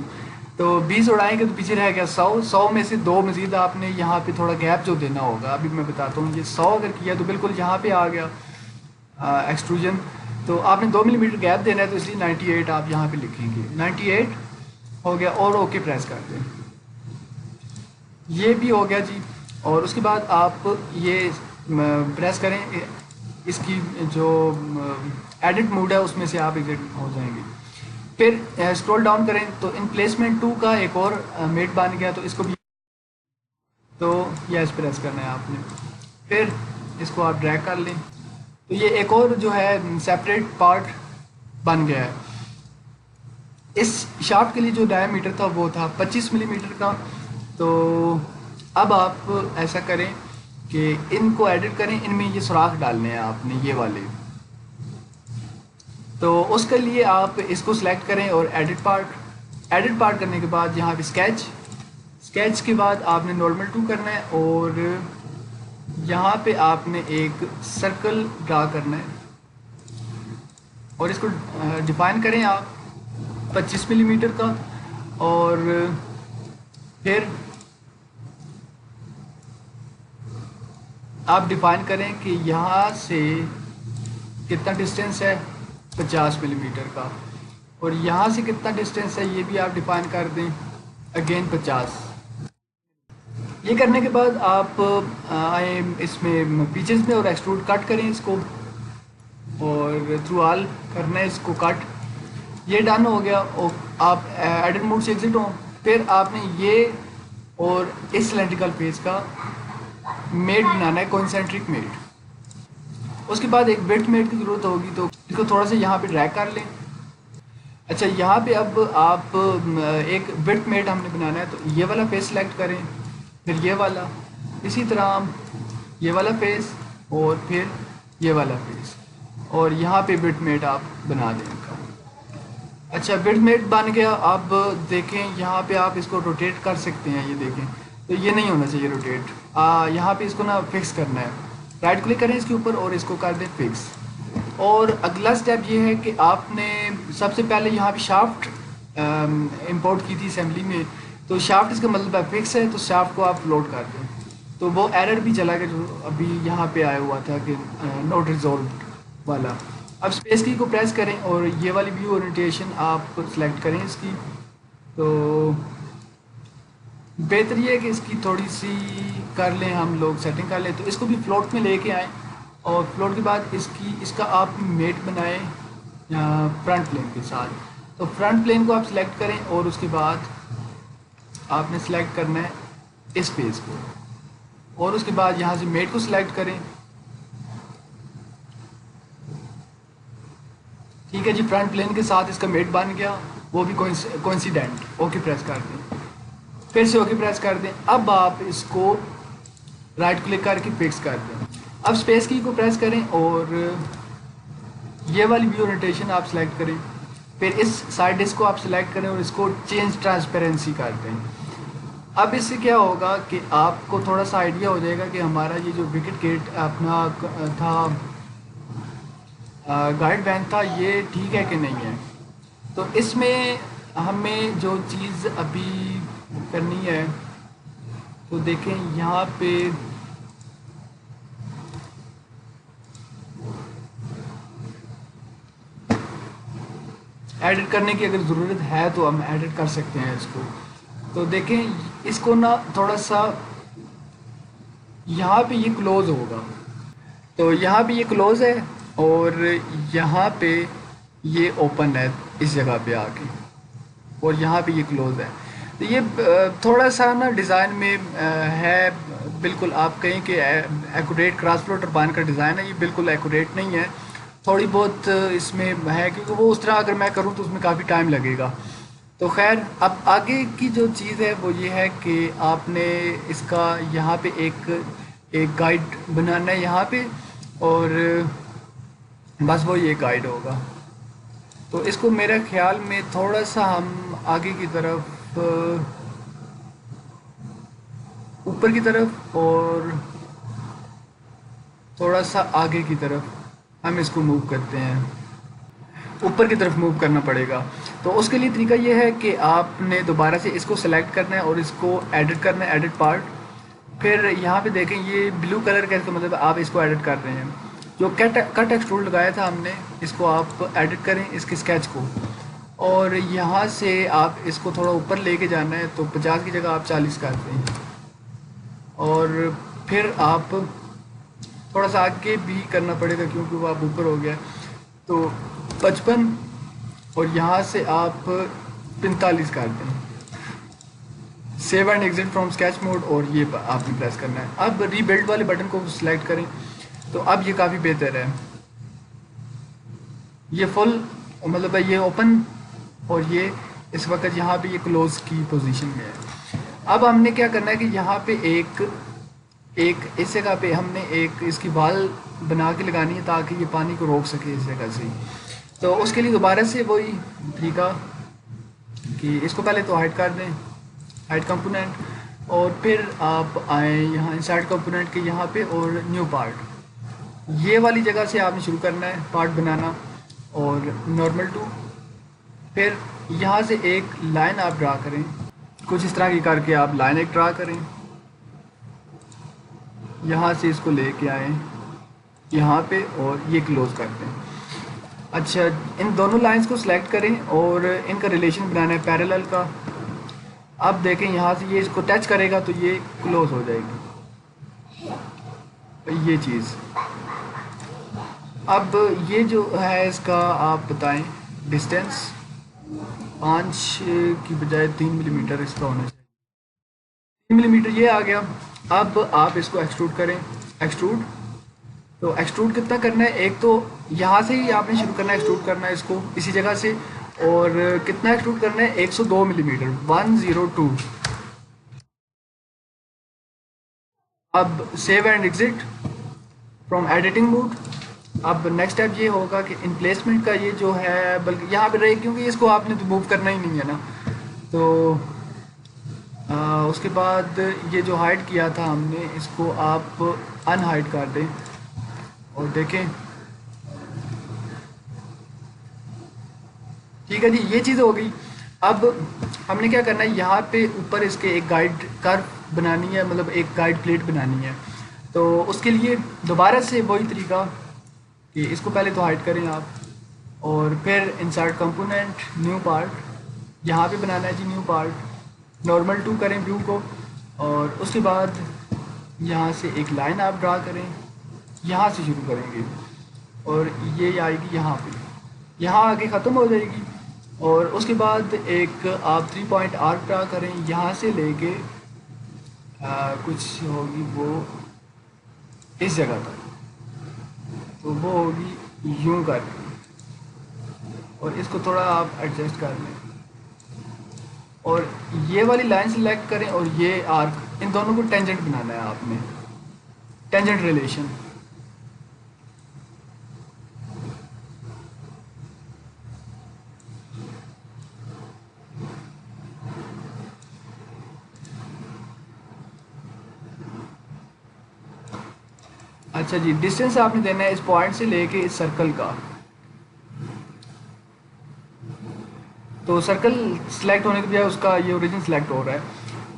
Speaker 1: تو 20 اڑائیں گے تو پیچھے رہ گیا 100 میں سے 2 مزید آپ نے یہاں پہ تھوڑا گیپ جو دینا ہوگا. ابھی میں بتاتا ہوں, یہ 100 اگر کیا تو بالکل یہاں پہ آ گیا ایکسٹروژن. تو آپ نے 2 ملی میٹر گیپ دینا ہے, تو اس لیے 98 آپ یہاں پہ لکھیں گے. 98 ہو گیا, اور اوکے پریس کر دیں. یہ بھی ہو گیا جی. اور اس کے بعد آپ یہ پریس کریں, اس کی جو ایڈٹ موڈ ہے اس میں سے آپ ایگزٹ ہو جائیں گے. پھر اسکرول ڈاؤن کریں تو ان پلیسمنٹ 2 کا ایک اور میٹ بن گیا, تو اس کو بھی تو یس پریس کرنا ہے آپ نے. پھر اس کو آپ ڈریگ کر لیں, تو یہ ایک اور جو ہے سیپریٹ پارٹ بن گیا ہے. اس شافٹ کے لیے جو ڈایا میٹر تھا وہ تھا 25 ملی میٹر کا. تو اب آپ ایسا کریں کہ ان کو ایڈٹ کریں, ان میں یہ سوراخ ڈالنے ہیں آپ نے یہ والے. تو اس کے لیے آپ اس کو سلیکٹ کریں اور ایڈٹ پارٹ کرنے کے بعد یہاں پہ اسکیچ کے بعد آپ نے نارمل 2 کرنا ہے, اور یہاں پہ آپ نے ایک سرکل ڈرا کرنا ہے, اور اس کو ڈیفائن کریں آپ 25 ملی میٹر کا. اور پھر آپ ڈیفائن کریں کہ یہاں سے کتنا ڈسٹینس ہے 50 ملی میٹر کا, اور یہاں سے کتنا ڈسٹینس ہے یہ بھی آپ ڈیفائن کر دیں اگین 50. یہ کرنے کے بعد آپ آئیں اس میں فیچرز میں اور ایکسٹروڈ کٹ کریں اس کو, اور تھرو آل کرنا ہے اس کو کٹ. یہ ڈن ہو گیا, اور آپ ایڈٹ موڈ سے ایگزٹ ہوں. پھر آپ نے یہ اور اس سلینڈریکل فیس کا میٹ بنانا ہے, کوئنسنٹرک میٹ. اس کے بعد ایک ویڈتھ میٹ کی ضرورت ہوگی، تو اس کو تھوڑا سا یہاں پہ ڈریگ کر لیں. اچھا یہاں پہ اب آپ ایک ویڈتھ میٹ ہم نے بنانا ہے، تو یہ والا فیس سلیکٹ کریں، پھر یہ والا، اسی طرح یہ والا فیس اور پھر یہ والا فیس، اور یہاں پہ ویڈتھ میٹ آپ بنا دیں ان کا. اچھا ویڈتھ میٹ بن گیا. اب دیکھیں یہاں پہ آپ اس کو روٹیٹ کر سکتے ہیں، یہ دیکھیں تو یہ نہیں ہونا چاہیے روٹیٹ. یہاں پہ اس کو نا فکس کرنا ہے، رائٹ کلک کریں اس کے اوپر اور اس کو کر دیں فکس. اور اگلا سٹیپ یہ ہے کہ آپ نے سب سے پہلے یہاں پہ شافٹ امپورٹ کی تھی اسمبلی میں، تو شافٹ اس کا مطلب ہے فکس ہے، تو شافٹ کو آپ لوڈ کر دیں. تو وہ ایرر بھی چلا گیا جو ابھی یہاں پہ آیا ہوا تھا کہ نوٹ ریزولوڈ والا. اب اسپیس کی کو پریس کریں اور یہ والی ویو اورینٹیشن آپ سلیکٹ کریں اس کی. تو بہتر یہ ہے کہ اس کی تھوڑی سی کر لیں، ہم لوگ سیٹنگ کر لیں. تو اس کو بھی فلوٹ میں لے کے آئیں، اور فلوٹ کے بعد اس کا آپ میٹ بنائیں فرنٹ پلین کے ساتھ. تو فرنٹ پلین کو آپ سلیکٹ کریں اور اس کے بعد آپ نے سلیکٹ کرنا ہے اس پیج کو، اور اس کے بعد یہاں سے میٹ کو سلیکٹ کریں. ٹھیک ہے جی، فرنٹ پلین کے ساتھ اس کا میٹ بن گیا، وہ بھی کوئنسیڈنٹ. اوکے پریس کر دیں، پھر سے اوکے پریس کر دیں. اب آپ اس کو رائٹ کلک کر کے فکس کر دیں. اب اسپیس کی کو پریس کریں اور یہ والی ویو اورینٹیشن آپ سلیکٹ کریں، پھر اس سائڈ ڈسک کو آپ سلیکٹ کریں اور اس کو چینج ٹرانسپیرنسی کر دیں. اب اس سے کیا ہوگا کہ آپ کو تھوڑا سا آئیڈیا ہو جائے گا کہ ہمارا یہ جو وکٹ گیٹ اپنا تھا گائیڈ وین تھا یہ ٹھیک ہے کہ نہیں ہے. تو اس میں ہمیں جو چیز ابھی کرنی ہے، تو دیکھیں یہاں پہ ایڈٹ کرنے کی اگر ضرورت ہے تو ہم ایڈٹ کر سکتے ہیں اس کو. تو دیکھیں اس کو نا تھوڑا سا یہاں پہ یہ کلوز ہوگا، تو یہاں پہ یہ کلوز ہے اور یہاں پہ یہ اوپن ہے اس جگہ پہ آ کے، اور یہاں پہ یہ کلوز ہے. تو یہ تھوڑا سا نا ڈیزائن میں ہے، بالکل آپ کہیں کہ ایکوریٹ کراس فلو ٹربائن کا ڈیزائن ہے، یہ بالکل ایکوریٹ نہیں ہے. تھوڑی بہت اس میں ہے، کیونکہ وہ اس طرح اگر میں کروں تو اس میں کافی ٹائم لگے گا. تو خیر اب آگے کی جو چیز ہے وہ یہ ہے کہ آپ نے اس کا یہاں پہ ایک گائیڈ بنانا ہے یہاں پہ، اور بس وہ یہ گائیڈ ہوگا. تو اس کو میرے خیال میں تھوڑا سا ہم آگے کی طرف اوپر کی طرف اور تھوڑا سا آگے کی طرف ہم اس کو موو کرتے ہیں، اوپر کی طرف موو کرنا پڑے گا. تو اس کے لیے طریقہ یہ ہے کہ آپ نے دوبارہ سے اس کو سلیکٹ کرنا ہے اور اس کو ایڈٹ کرنا ہے، ایڈٹ پارٹ. پھر یہاں پہ دیکھیں یہ بلو کلر کا اس کا مطلب آپ اس کو ایڈٹ کر رہے ہیں. جو کٹ ایکسٹروڈ لگایا تھا ہم نے، اس کو آپ ایڈٹ کریں اس کے اسکیچ کو، اور یہاں سے آپ اس کو تھوڑا اوپر لے کے جانا ہے. تو 50 کی جگہ آپ 40 کر دیں، اور پھر آپ تھوڑا سا آگے بھی کرنا پڑے گا کیونکہ وہ آپ اوپر ہو گیا. تو 55 اور یہاں سے آپ 45 کر دیں. Save and exit from sketch mode, اور یہ آپ نے پریس کرنا ہے. اب ری بلڈ والے بٹن کو سلیکٹ کریں. تو اب یہ کافی بہتر ہے، یہ فل مطلب ہے یہ اوپن، اور یہ اس وقت یہاں پہ یہ کلوز کی پوزیشن میں ہے. اب ہم نے کیا کرنا ہے کہ یہاں پہ ایک اس جگہ پہ ہم نے ایک اس کی وال بنا کے لگانی ہے تاکہ یہ پانی کو روک سکے اس جگہ سے. تو اس کے لیے دوبارہ سے وہی طریقہ کہ اس کو پہلے تو ہائڈ کر دیں، ہائڈ کمپوننٹ، اور پھر آپ آئیں یہاں انسائڈ کمپوننٹ کے یہاں پہ اور نیو پارٹ، یہ والی جگہ سے آپ نے شروع کرنا ہے پارٹ بنانا، اور نارمل ٹو. پھر یہاں سے ایک لائن آپ ڈرا کریں، کچھ اس طرح کی کر کے آپ لائن ایک ڈرا کریں. یہاں سے اس کو لے کے آئیں یہاں پہ اور یہ کلوز کر دیں. اچھا ان دونوں لائنز کو سلیکٹ کریں اور ان کا ریلیشن بنانا ہے پیرالل کا. اب دیکھیں یہاں سے یہ اس کو ٹچ کرے گا تو یہ کلوز ہو جائے گی یہ چیز. اب یہ جو ہے اس کا آپ بتائیں ڈسٹینس 5 کی بجائے 3 ملی میٹر اس کا ہونا چاہیے. 3 ملی میٹر یہ آ گیا. اب آپ اس کو ایکسٹروڈ کریں، ایکسٹروڈ تو ایکسٹروڈ کتنا کرنا ہے، ایک تو یہاں سے ہی آپ نے شروع کرنا ہے ایکسٹروڈ کرنا ہے اس کو اسی جگہ سے، اور کتنا ایکسٹروڈ کرنا ہے 102 ملی میٹر 102۔ اب save and exit from editing mode. اب نیکسٹ اسٹیپ یہ ہوگا کہ ان پلیسمنٹ کا یہ جو ہے بلکہ یہاں پہ رہے کیونکہ اس کو آپ نے تو موو کرنا ہی نہیں ہے نا، تو اس کے بعد یہ جو ہائڈ کیا تھا ہم نے اس کو آپ ان ہائڈ کر دیں اور دیکھیں ٹھیک ہے جی، یہ چیز ہو گئی۔ اب ہم نے کیا کرنا ہے، یہاں پہ اوپر اس کے ایک گائیڈ کرو بنانی ہے، مطلب ایک گائیڈ پلیٹ بنانی ہے، تو اس کے لیے دوبارہ سے وہی طریقہ کہ اس کو پہلے تو ہائڈ کریں آپ، اور پھر انسرٹ کمپوننٹ نیو پارٹ، یہاں پہ بنانا ہے جی نیو پارٹ، نارمل ٹو کریں ویو کو، اور اس کے بعد یہاں سے ایک لائن آپ ڈرا کریں، یہاں سے شروع کریں گے اور یہ آئے گی یہاں پہ، یہاں آگے ختم ہو جائے گی، اور اس کے بعد ایک آپ 3 پوائنٹ آرک ڈرا کریں یہاں سے لے کے کچھ ہوگی وہ اس جگہ تک، تو وہ ہوگی یوں کر کے، اور اس کو تھوڑا آپ ایڈجسٹ کر لیں، اور یہ والی لائن سلیکٹ کریں اور یہ آرک، ان دونوں کو ٹینجنٹ بنانا ہے آپ نے، ٹینجنٹ ریلیشن۔ اچھا جی، ڈسٹینس آپ نے دینا ہے اس پوائنٹ سے لے کے اس سرکل کا، تو سرکل سلیکٹ ہونے کے بجائے اس کا یہ اوریجن سلیکٹ ہو رہا ہے،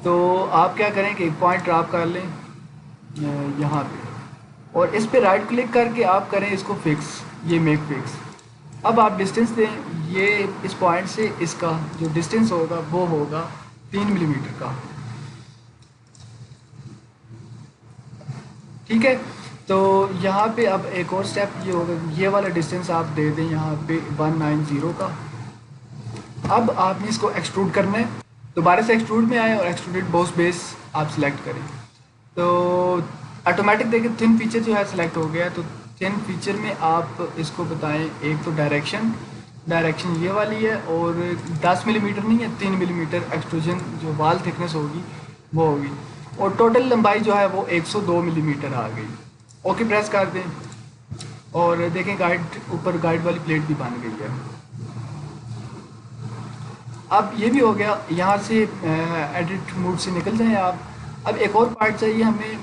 Speaker 1: تو آپ کیا کریں کہ ایک پوائنٹ ڈراپ کر لیں یہاں پہ، اور اس پہ رائٹ کلک کر کے آپ کریں اس کو فکس، یہ میک فکس۔ اب آپ ڈسٹینس دیں، یہ اس پوائنٹ سے اس کا جو ڈسٹینس ہوگا وہ ہوگا 3 ملی میٹر کا، ٹھیک ہے۔ تو یہاں پہ اب ایک اور سٹیپ یہ ہوگا، یہ والا ڈسٹینس آپ دے دیں یہاں پہ 190 کا۔ اب آپ نے اس کو ایکسٹروڈ کرنا ہے، دوبارہ سے ایکسٹروڈ میں آئیں اور ایکسٹروڈیڈ بوس بیس آپ سلیکٹ کریں، تو آٹومیٹک دیکھیں تھن فیچر جو ہے سلیکٹ ہو گیا ہے، تو تھن فیچر میں آپ اس کو بتائیں ایک تو ڈائریکشن یہ والی ہے، اور 10 ملی میٹر نہیں ہے 3 ملی میٹر ایکسٹروژن جو وال تھکنس ہوگی وہ ہوگی، اور ٹوٹل لمبائی جو ہے وہ 102 ملی میٹر آ گئی۔ اوکے پریس کر دیں اور دیکھیں گائیڈ اوپر گائیڈ والی پلیٹ بھی بن گئی ہے۔ اب یہ بھی ہو گیا، یہاں سے ایڈٹ موڈ سے نکل جائیں آپ۔ اب ایک اور پارٹ چاہیے ہمیں،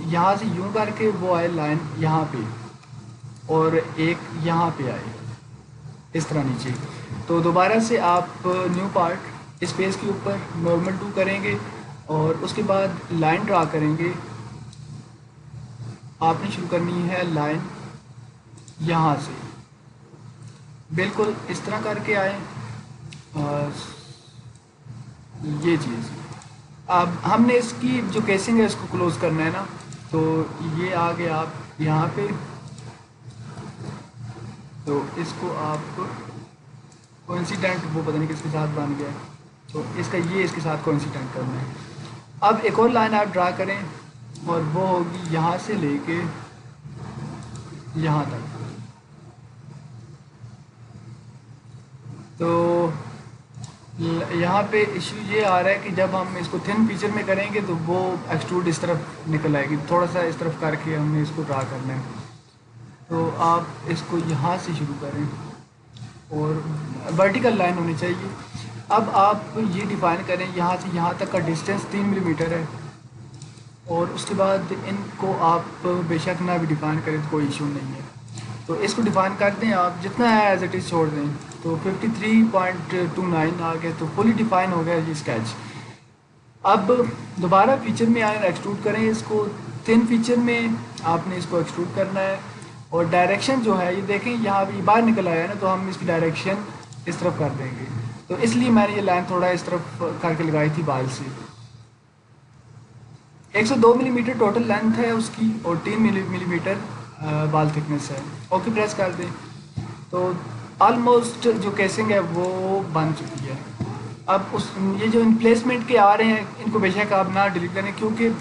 Speaker 1: یہاں سے یوں کر کے وہ آئے لائن یہاں پہ، اور ایک یہاں پہ آئے اس طرح نیچے، تو دوبارہ سے آپ نیو پارٹ اسپیس کے اوپر نارمل 2 کریں گے، اور اس کے بعد لائن ڈرا کریں گے، آپ نے شروع کرنی ہے لائن یہاں سے، بالکل اس طرح کر کے آئیں، یہ چیز۔ اب ہم نے اس کی جو کیسنگ ہے اس کو کلوز کرنا ہے نا، تو یہ آگے آپ یہاں پہ، تو اس کو آپ کوئنسیڈنٹ وہ پتہ نہیں کس کے ساتھ بن گیا ہے، تو اس کا یہ اس کے ساتھ کوئنسیڈنٹ کرنا ہے۔ اب ایک اور لائن آپ ڈرا کریں، اور وہ ہوگی یہاں سے لے کے یہاں تک، تو یہاں پہ ایشو یہ آ رہا ہے کہ جب ہم اس کو تھن فیچر میں کریں گے تو وہ ایکسٹروڈ اس طرف نکل آئے گی، تھوڑا سا اس طرف کر کے ہم نے اس کو ڈرا کرنا ہے، تو آپ اس کو یہاں سے شروع کریں اور ورٹیکل لائن ہونی چاہیے۔ اب آپ یہ ڈیفائن کریں یہاں سے یہاں تک کا ڈسٹینس 3 ملی میٹر ہے، اور اس کے بعد ان کو آپ بے شک نہ بھی ڈیفائن کریں تو کوئی ایشو نہیں ہے، تو اس کو ڈیفائن کر دیں آپ، جتنا ہے ایز اٹ از چھوڑ دیں، تو 53.29 آ گیا، تو فلی ڈیفائن ہو گیا یہ اسکیچ۔ اب دوبارہ فیچر میں آئیں، ایکسٹروڈ کریں اس کو، تھن فیچر میں آپ نے اس کو ایکسٹروڈ کرنا ہے، اور ڈائریکشن جو ہے یہ دیکھیں یہاں بھی باہر نکل آیا ہے نا، تو ہم اس کی ڈائریکشن اس طرف کر دیں گے، تو اس لیے میں نے یہ لائن تھوڑا اس طرف کر کے لگائی تھی بال سے۔ 102 ملی میٹر ٹوٹل لینتھ ہے اس کی، اور 3 ملی میٹر بال تھکنس ہے۔ اوکے پریس کر دیں، تو آلموسٹ جو کیسنگ ہے وہ بن چکی ہے۔ اب یہ جو ان پلیسمنٹ کے آ رہے ہیں ان کو بے شک آپ نہ ڈیلیٹ کریں، کیونکہ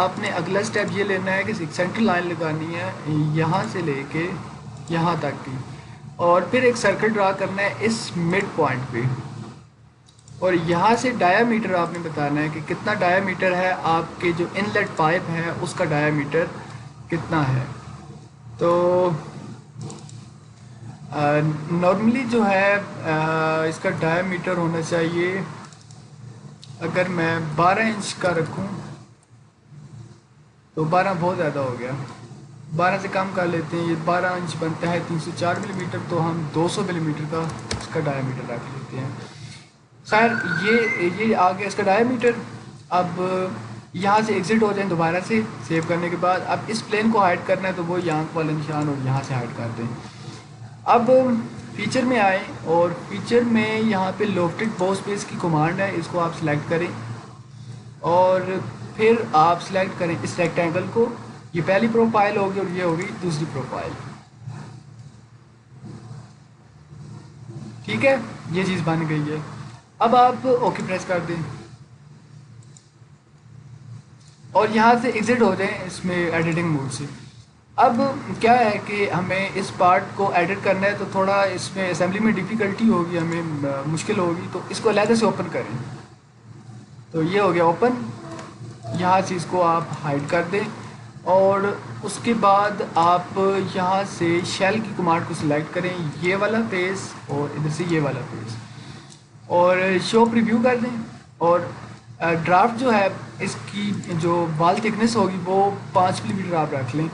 Speaker 1: آپ نے اگلا سٹیپ یہ لینا ہے کہ ایک سینٹرل لائن لگانی ہے یہاں سے لے کے یہاں تک کی، اور پھر ایک سرکل ڈرا کرنا ہے اس مڈ پوائنٹ پہ، اور یہاں سے ڈایا میٹر آپ نے بتانا ہے کہ کتنا ڈایا میٹر ہے آپ کے جو ان لیٹ پائپ ہے اس کا ڈایا میٹر کتنا ہے۔ تو نارملی جو ہے اس کا ڈایا میٹر ہونا چاہیے، اگر میں 12 انچ کا رکھوں تو 12 بہت زیادہ ہو گیا، 12 سے کم کر لیتے ہیں، یہ 12 انچ بنتا ہے 304 ملی میٹر، تو ہم 200 ملی میٹر کا اس کا ڈایا میٹر رکھ لیتے ہیں۔ خیر یہ آ گیا اس کا ڈایا میٹر۔ اب یہاں سے ایگزٹ ہو جائیں دوبارہ سے سیو کرنے کے بعد، اب اس پلین کو ہائڈ کرنا ہے تو وہ یہاں والا نشان اور یہاں سے ہائڈ کر دیں۔ اب فیچر میں آئیں اور فیچر میں یہاں پہ لوفٹڈ بو اسپیس کی کمانڈ ہے، اس کو آپ سلیکٹ کریں اور پھر آپ سلیکٹ کریں اس ریکٹینگل کو، یہ پہلی پروفائل ہوگی اور یہ ہوگی دوسری پروفائل، ٹھیک ہے، یہ چیز بن گئی ہے۔ اب آپ اوکے پریس کر دیں اور یہاں سے ایگزٹ ہو جائیں اس میں ایڈیٹنگ موڈ سے۔ اب کیا ہے کہ ہمیں اس پارٹ کو ایڈٹ کرنا ہے تو تھوڑا اس میں اسمبلی میں ڈیفیکلٹی ہوگی، ہمیں مشکل ہوگی، تو اس کو علیحدہ سے اوپن کریں۔ تو یہ ہو گیا اوپن، یہاں سے اس کو آپ ہائڈ کر دیں اور اس کے بعد آپ یہاں سے شیل کی کمانڈ کو سلیکٹ کریں، یہ والا پیس اور ادھر سے یہ والا پیس، اور شو پریویو کر دیں، اور ڈرافٹ جو ہے اس کی جو وال تھکنس ہوگی وہ 5 ملی میٹر آپ رکھ لیں،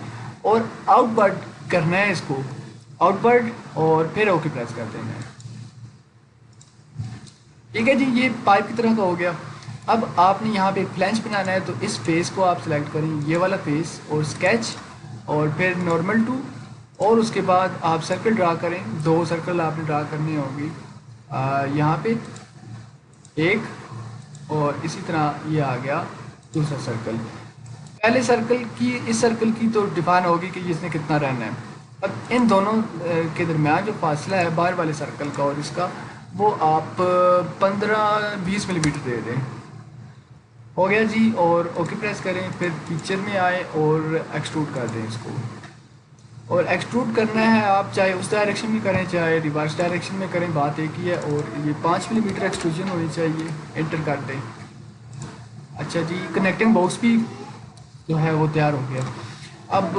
Speaker 1: اور آؤٹ برڈ کرنا ہے اس کو، آؤٹ برڈ، اور پھر اوکے پریس کر دینا ہے۔ ٹھیک ہے جی، یہ پائپ کی طرح کا ہو گیا۔ اب آپ نے یہاں پہ ایک فلینج بنانا ہے تو اس فیس کو آپ سلیکٹ کریں، یہ والا فیس، اور اسکیچ، اور پھر نارمل ٹو، اور اس کے بعد آپ سرکل ڈرا کریں، 2 سرکل آپ نے ڈرا کرنی ہوگی، یہاں پہ ایک، اور اسی طرح یہ آ گیا دوسرا سرکل۔ پہلے سرکل کی اس سرکل کی تو ڈیفائن ہوگی کہ اس نے کتنا رہنا ہے۔ اب ان دونوں کے درمیان جو فاصلہ ہے باہر والے سرکل کا اور اس کا، وہ آپ 15-20 ملی میٹر دے دیں۔ ہو گیا جی، اور اوکے پریس کریں، پھر فیچر میں آئیں اور ایکسٹروڈ کر دیں اس کو، اور ایکسٹروڈ کرنا ہے آپ چاہے اس ڈائریکشن میں کریں چاہے ریورس ڈائریکشن میں کریں، بات ایک ہی ہے، اور یہ 5 ملی میٹر ایکسٹروژن ہونی چاہیے، انٹر کر دیں۔ اچھا جی، کنیکٹنگ باکس بھی جو ہے وہ تیار ہو گیا۔ اب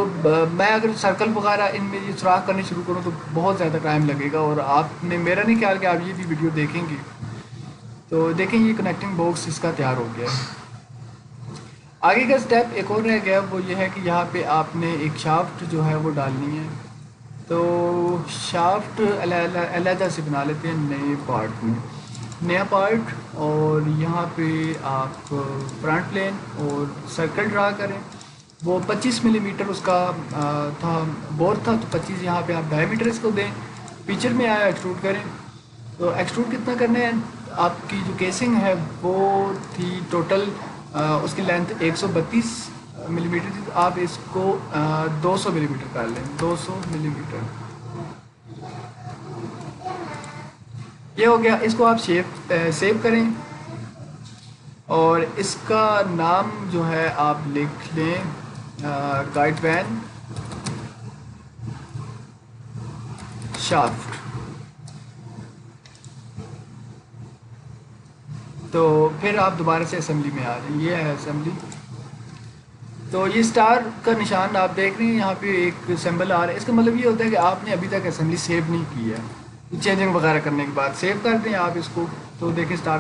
Speaker 1: میں اگر سرکل وغیرہ ان میں یہ سوراخ کرنے شروع کروں تو بہت زیادہ ٹائم لگے گا، اور آپ نے میرا نہیں خیال کہ آپ یہ بھی ویڈیو دیکھیں گے۔ تو دیکھیں یہ کنیکٹنگ باکس اس کا تیار ہو گیا ہے۔ آگے کا سٹیپ ایک اور رہ گیا، وہ یہ ہے کہ یہاں پہ آپ نے ایک شافٹ جو ہے وہ ڈالنی ہے، تو شافٹ علیحدہ سے بنا لیتے ہیں نئے پارٹ میں، نیا پارٹ، اور یہاں پہ آپ فرنٹ پلین اور سرکل ڈرا کریں، وہ 25 ملی میٹر اس کا تھا، بور تھا، تو 25 یہاں پہ آپ ڈائی میٹر اس کو دیں۔ فیچر میں آیا ایکسٹروڈ کریں، تو ایکسٹروڈ کتنا کرنا ہے، آپ کی جو کیسنگ ہے وہ تھی ٹوٹل اس کی لینتھ 132 ملی میٹر تھی، تو آپ اس کو 200 ملی میٹر کر لیں، 200 ملی میٹر۔ یہ ہو گیا، اس کو آپ سیو کریں، اور اس کا نام جو ہے آپ لکھ لیں گائیڈ وین شافٹ۔ تو پھر آپ دوبارہ سے اسمبلی میں آ جائیں، یہ ہے اسمبلی۔ تو یہ سٹار کا نشان آپ دیکھ رہے ہیں، یہاں پہ ایک سمبل آ رہا ہے، اس کا مطلب یہ ہوتا ہے کہ آپ نے ابھی تک اسمبلی سیو نہیں کی ہے، چینجنگ وغیرہ کرنے کے بعد سیو کر دیں آپ اس کو، تو دیکھیں سٹار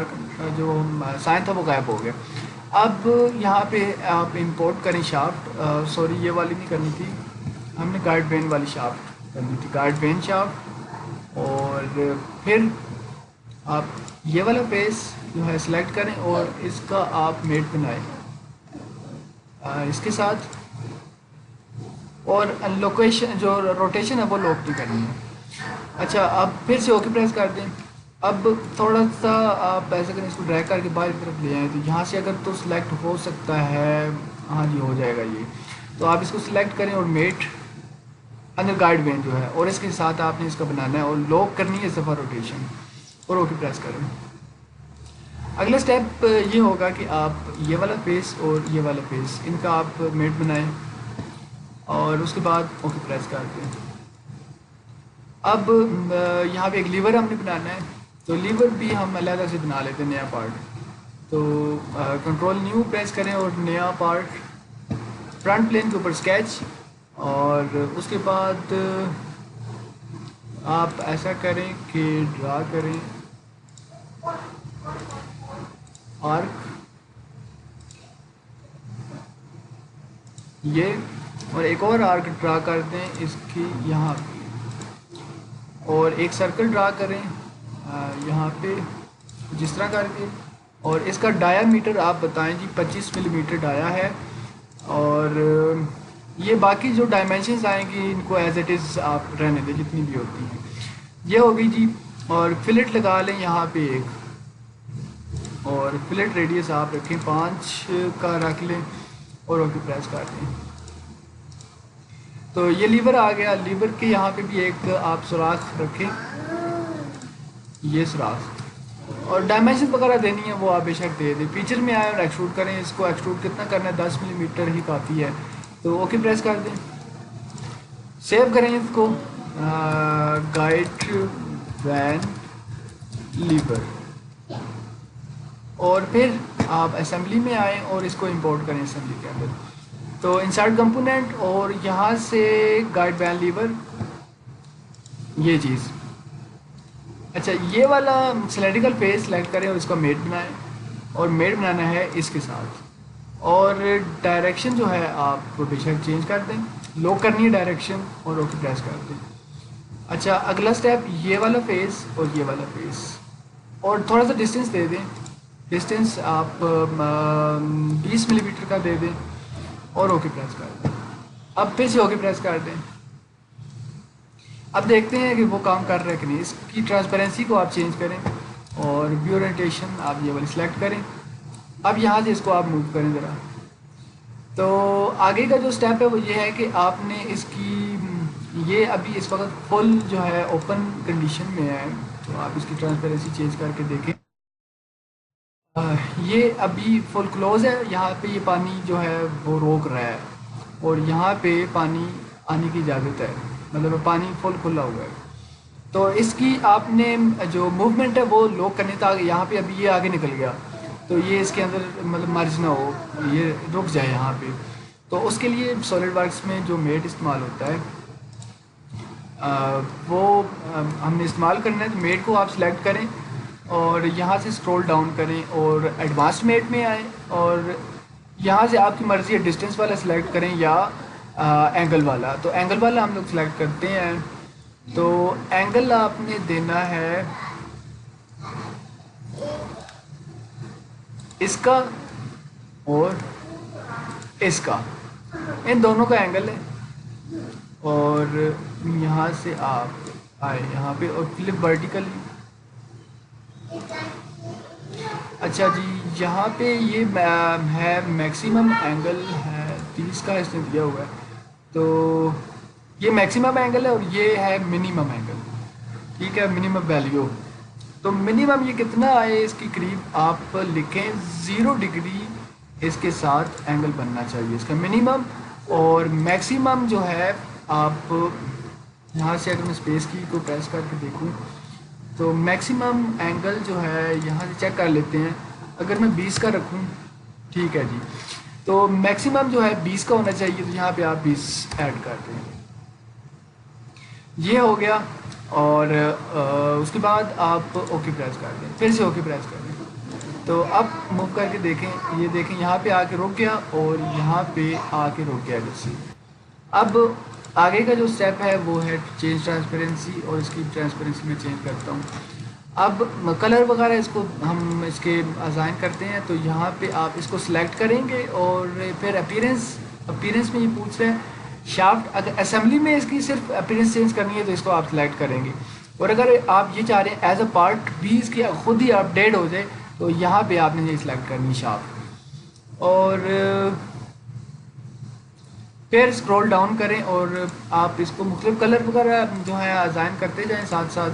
Speaker 1: جو سائن تھا وہ غائب ہو گیا۔ اب یہاں پہ آپ امپورٹ کریں شافٹ، سوری یہ والی نہیں کرنی تھی، ہم نے گائیڈ وین والی شافٹ کرنی تھی، گائیڈ وین شافٹ، اور پھر آپ یہ والا پیس جو ہے سلیکٹ کریں اور اس کا آپ میٹ بنائیں اس کے ساتھ، اور لوکیشن جو روٹیشن ہے وہ لوک نہیں کرنی ہے۔ اچھا، اب پھر سے اوکے پریس کر دیں۔ اب تھوڑا سا آپ ایسا کریں، اس کو ڈریگ کر کے باہر کی طرف لے آئیں، تو یہاں سے اگر تو سلیکٹ ہو سکتا ہے، ہاں جی ہو جائے گا یہ، تو آپ اس کو سلیکٹ کریں اور میٹ اندر گائیڈ وین جو ہے، اور اس کے ساتھ آپ نے اس کا بنانا ہے اور لوک کرنی ہے صفحہ روٹیشن، اور اوکے پریس کریں۔ اگلا اسٹیپ یہ ہوگا کہ آپ یہ والا فیس اور یہ والا فیس ان کا آپ میٹ بنائیں اور اس کے بعد اوکے پریس کر دیں. اب یہاں پہ ایک لیور ہم نے بنانا ہے تو لیور بھی ہم علیحدہ سے بنا لیتے ہیں نیا پارٹ. تو کنٹرول نیو پریس کریں اور نیا پارٹ فرنٹ پلین کے اوپر اسکیچ اور اس کے بعد آپ ایسا کریں کہ ڈرا کریں آرک یہ اور ایک اور آرک ڈرا کر دیں اس کی یہاں پہ اور ایک سرکل ڈرا کریں یہاں پہ جس طرح کر کے اور اس کا ڈایا میٹر آپ بتائیں جی 25 ملی میٹر ڈایا ہے اور یہ باقی جو ڈائمینشنز آئیں گی ان کو ایز اٹ از آپ رہنے دیں جتنی بھی ہوتی ہیں. یہ ہوگی جی اور فلٹ لگا لیں یہاں پہ ایک اور فلٹ ریڈیس آپ رکھیں 5 کا رکھ لیں اور اوکے پریس کر دیں. تو یہ لیور آ گیا. لیور کے یہاں پہ بھی ایک آپ سوراخ رکھیں یہ سوراخ اور ڈائمینشن وغیرہ دینی ہے وہ آپ بے شک دے دیں. فیچر میں آئے اور ایکسٹروڈ کریں. اس کو ایکسٹروڈ کتنا کرنا ہے 10 ملی میٹر ہی کافی ہے تو اوکے پریس کر دیں. سیو کریں اس کو گائیڈ وین لیور اور پھر آپ اسمبلی میں آئیں اور اس کو امپورٹ کریں اسمبلی کے اندر. تو انسرٹ کمپوننٹ اور یہاں سے گائیڈ وین لیور یہ چیز. اچھا یہ والا سلیڈیکل فیس سلیکٹ کریں اور اس کا میٹ بنائیں اور میٹ بنانا ہے اس کے ساتھ اور ڈائریکشن جو ہے آپ کو بے شک چینج کر دیں. لوک کرنی ہے ڈائریکشن اور اوکے پریس کر دیں. اچھا اگلا اسٹیپ یہ والا فیس اور یہ والا فیس اور تھوڑا سا ڈسٹینس دے دیں. ڈسٹینس آپ 20 ملی میٹر کا دے دیں اور اوکے پریس کر دیں. اب پھر سے اوکے پریس کر دیں. اب دیکھتے ہیں کہ وہ کام کر رہا ہے کہ نہیں. اس کی ٹرانسپیرنسی کو آپ چینج کریں اور ویو اورینٹیشن آپ یہ والی سلیکٹ کریں. اب یہاں سے اس کو آپ موو کریں ذرا. تو آگے کا جو اسٹیپ ہے وہ یہ ہے کہ آپ نے اس کی یہ ابھی اس وقت فل جو ہے اوپن کنڈیشن میں ہے تو آپ اس کی ٹرانسپیرنسی چینج کر کے دیکھیں. یہ ابھی فل کلوز ہے. یہاں پہ یہ پانی جو ہے وہ روک رہا ہے اور یہاں پہ پانی آنے کی اجازت ہے مطلب پانی فل کھلا ہوا ہے. تو اس کی آپ نے جو موومنٹ ہے وہ لوک کرنی تھا. یہاں پہ ابھی یہ آگے نکل گیا تو یہ اس کے اندر مطلب مرج نہ ہو یہ رک جائے یہاں پہ. تو اس کے لیے سالڈ ورکس میں جو میٹ استعمال ہوتا ہے وہ ہم نے استعمال کرنا ہے. تو میٹ کو آپ سلیکٹ کریں اور یہاں سے اسکرول ڈاؤن کریں اور ایڈوانس میٹ میں آئیں اور یہاں سے آپ کی مرضی ہے ڈسٹینس والا سلیکٹ کریں یا اینگل والا. تو اینگل والا ہم لوگ سلیکٹ کرتے ہیں. تو اینگل آپ نے دینا ہے اس کا اور اس کا ان دونوں کا اینگل ہے اور یہاں سے آپ آئے یہاں پہ اور فلپ ورٹیکلی. اچھا جی یہاں پہ یہ ہے میکسیمم اینگل ہے 30 کا اس نے دیا ہوا ہے. تو یہ میکسیمم اینگل ہے اور یہ ہے منیمم اینگل. ٹھیک ہے منیمم ویلیو. تو منیمم یہ کتنا آئے اس کی قریب آپ لکھیں 0 ڈگری اس کے ساتھ اینگل بننا چاہیے اس کا منیمم. اور میکسیمم جو ہے آپ یہاں سے اگر میں اسپیس کی کو پریس کر کے دیکھوں تو میکسیمم اینگل جو ہے یہاں سے چیک کر لیتے ہیں. اگر میں 20 کا رکھوں ٹھیک ہے جی تو میکسیمم جو ہے 20 کا ہونا چاہیے. تو یہاں پہ آپ 20 ایڈ کر دیں. یہ ہو گیا اور اس کے بعد آپ اوکے پریس کر دیں. پھر سے اوکے پریس کر دیں. تو اب موو کر کے دیکھیں یہ دیکھیں یہاں پہ آ کے رک گیا اور یہاں پہ آ کے رک گیا جیسے. اب آگے کا جو اسٹیپ ہے وہ ہے چینج ٹرانسپیرنسی اور اس کی ٹرانسپیرنسی میں چینج کرتا ہوں. اب کلر وغیرہ اس کو ہم اس کے ازائن کرتے ہیں. تو یہاں پہ آپ اس کو سلیکٹ کریں گے اور پھر اپیرنس میں یہ پوچھ رہے ہیں شافٹ. اگر اسمبلی میں اس کی صرف اپیرنس چینج کرنی ہے تو اس کو آپ سلیکٹ کریں گے اور اگر آپ یہ چاہ رہے ہیں ایز اے پارٹ بھی اس کی خود ہی اپڈیٹ ہو جائے تو یہاں پہ آپ نے یہ سلیکٹ کرنی شافٹ. اور پھر اسکرول ڈاؤن کریں اور آپ اس کو مختلف کلر وغیرہ جو ہے ازائن کرتے جائیں ساتھ ساتھ.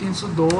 Speaker 1: 302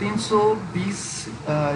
Speaker 1: 320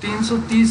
Speaker 1: 330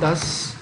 Speaker 1: 10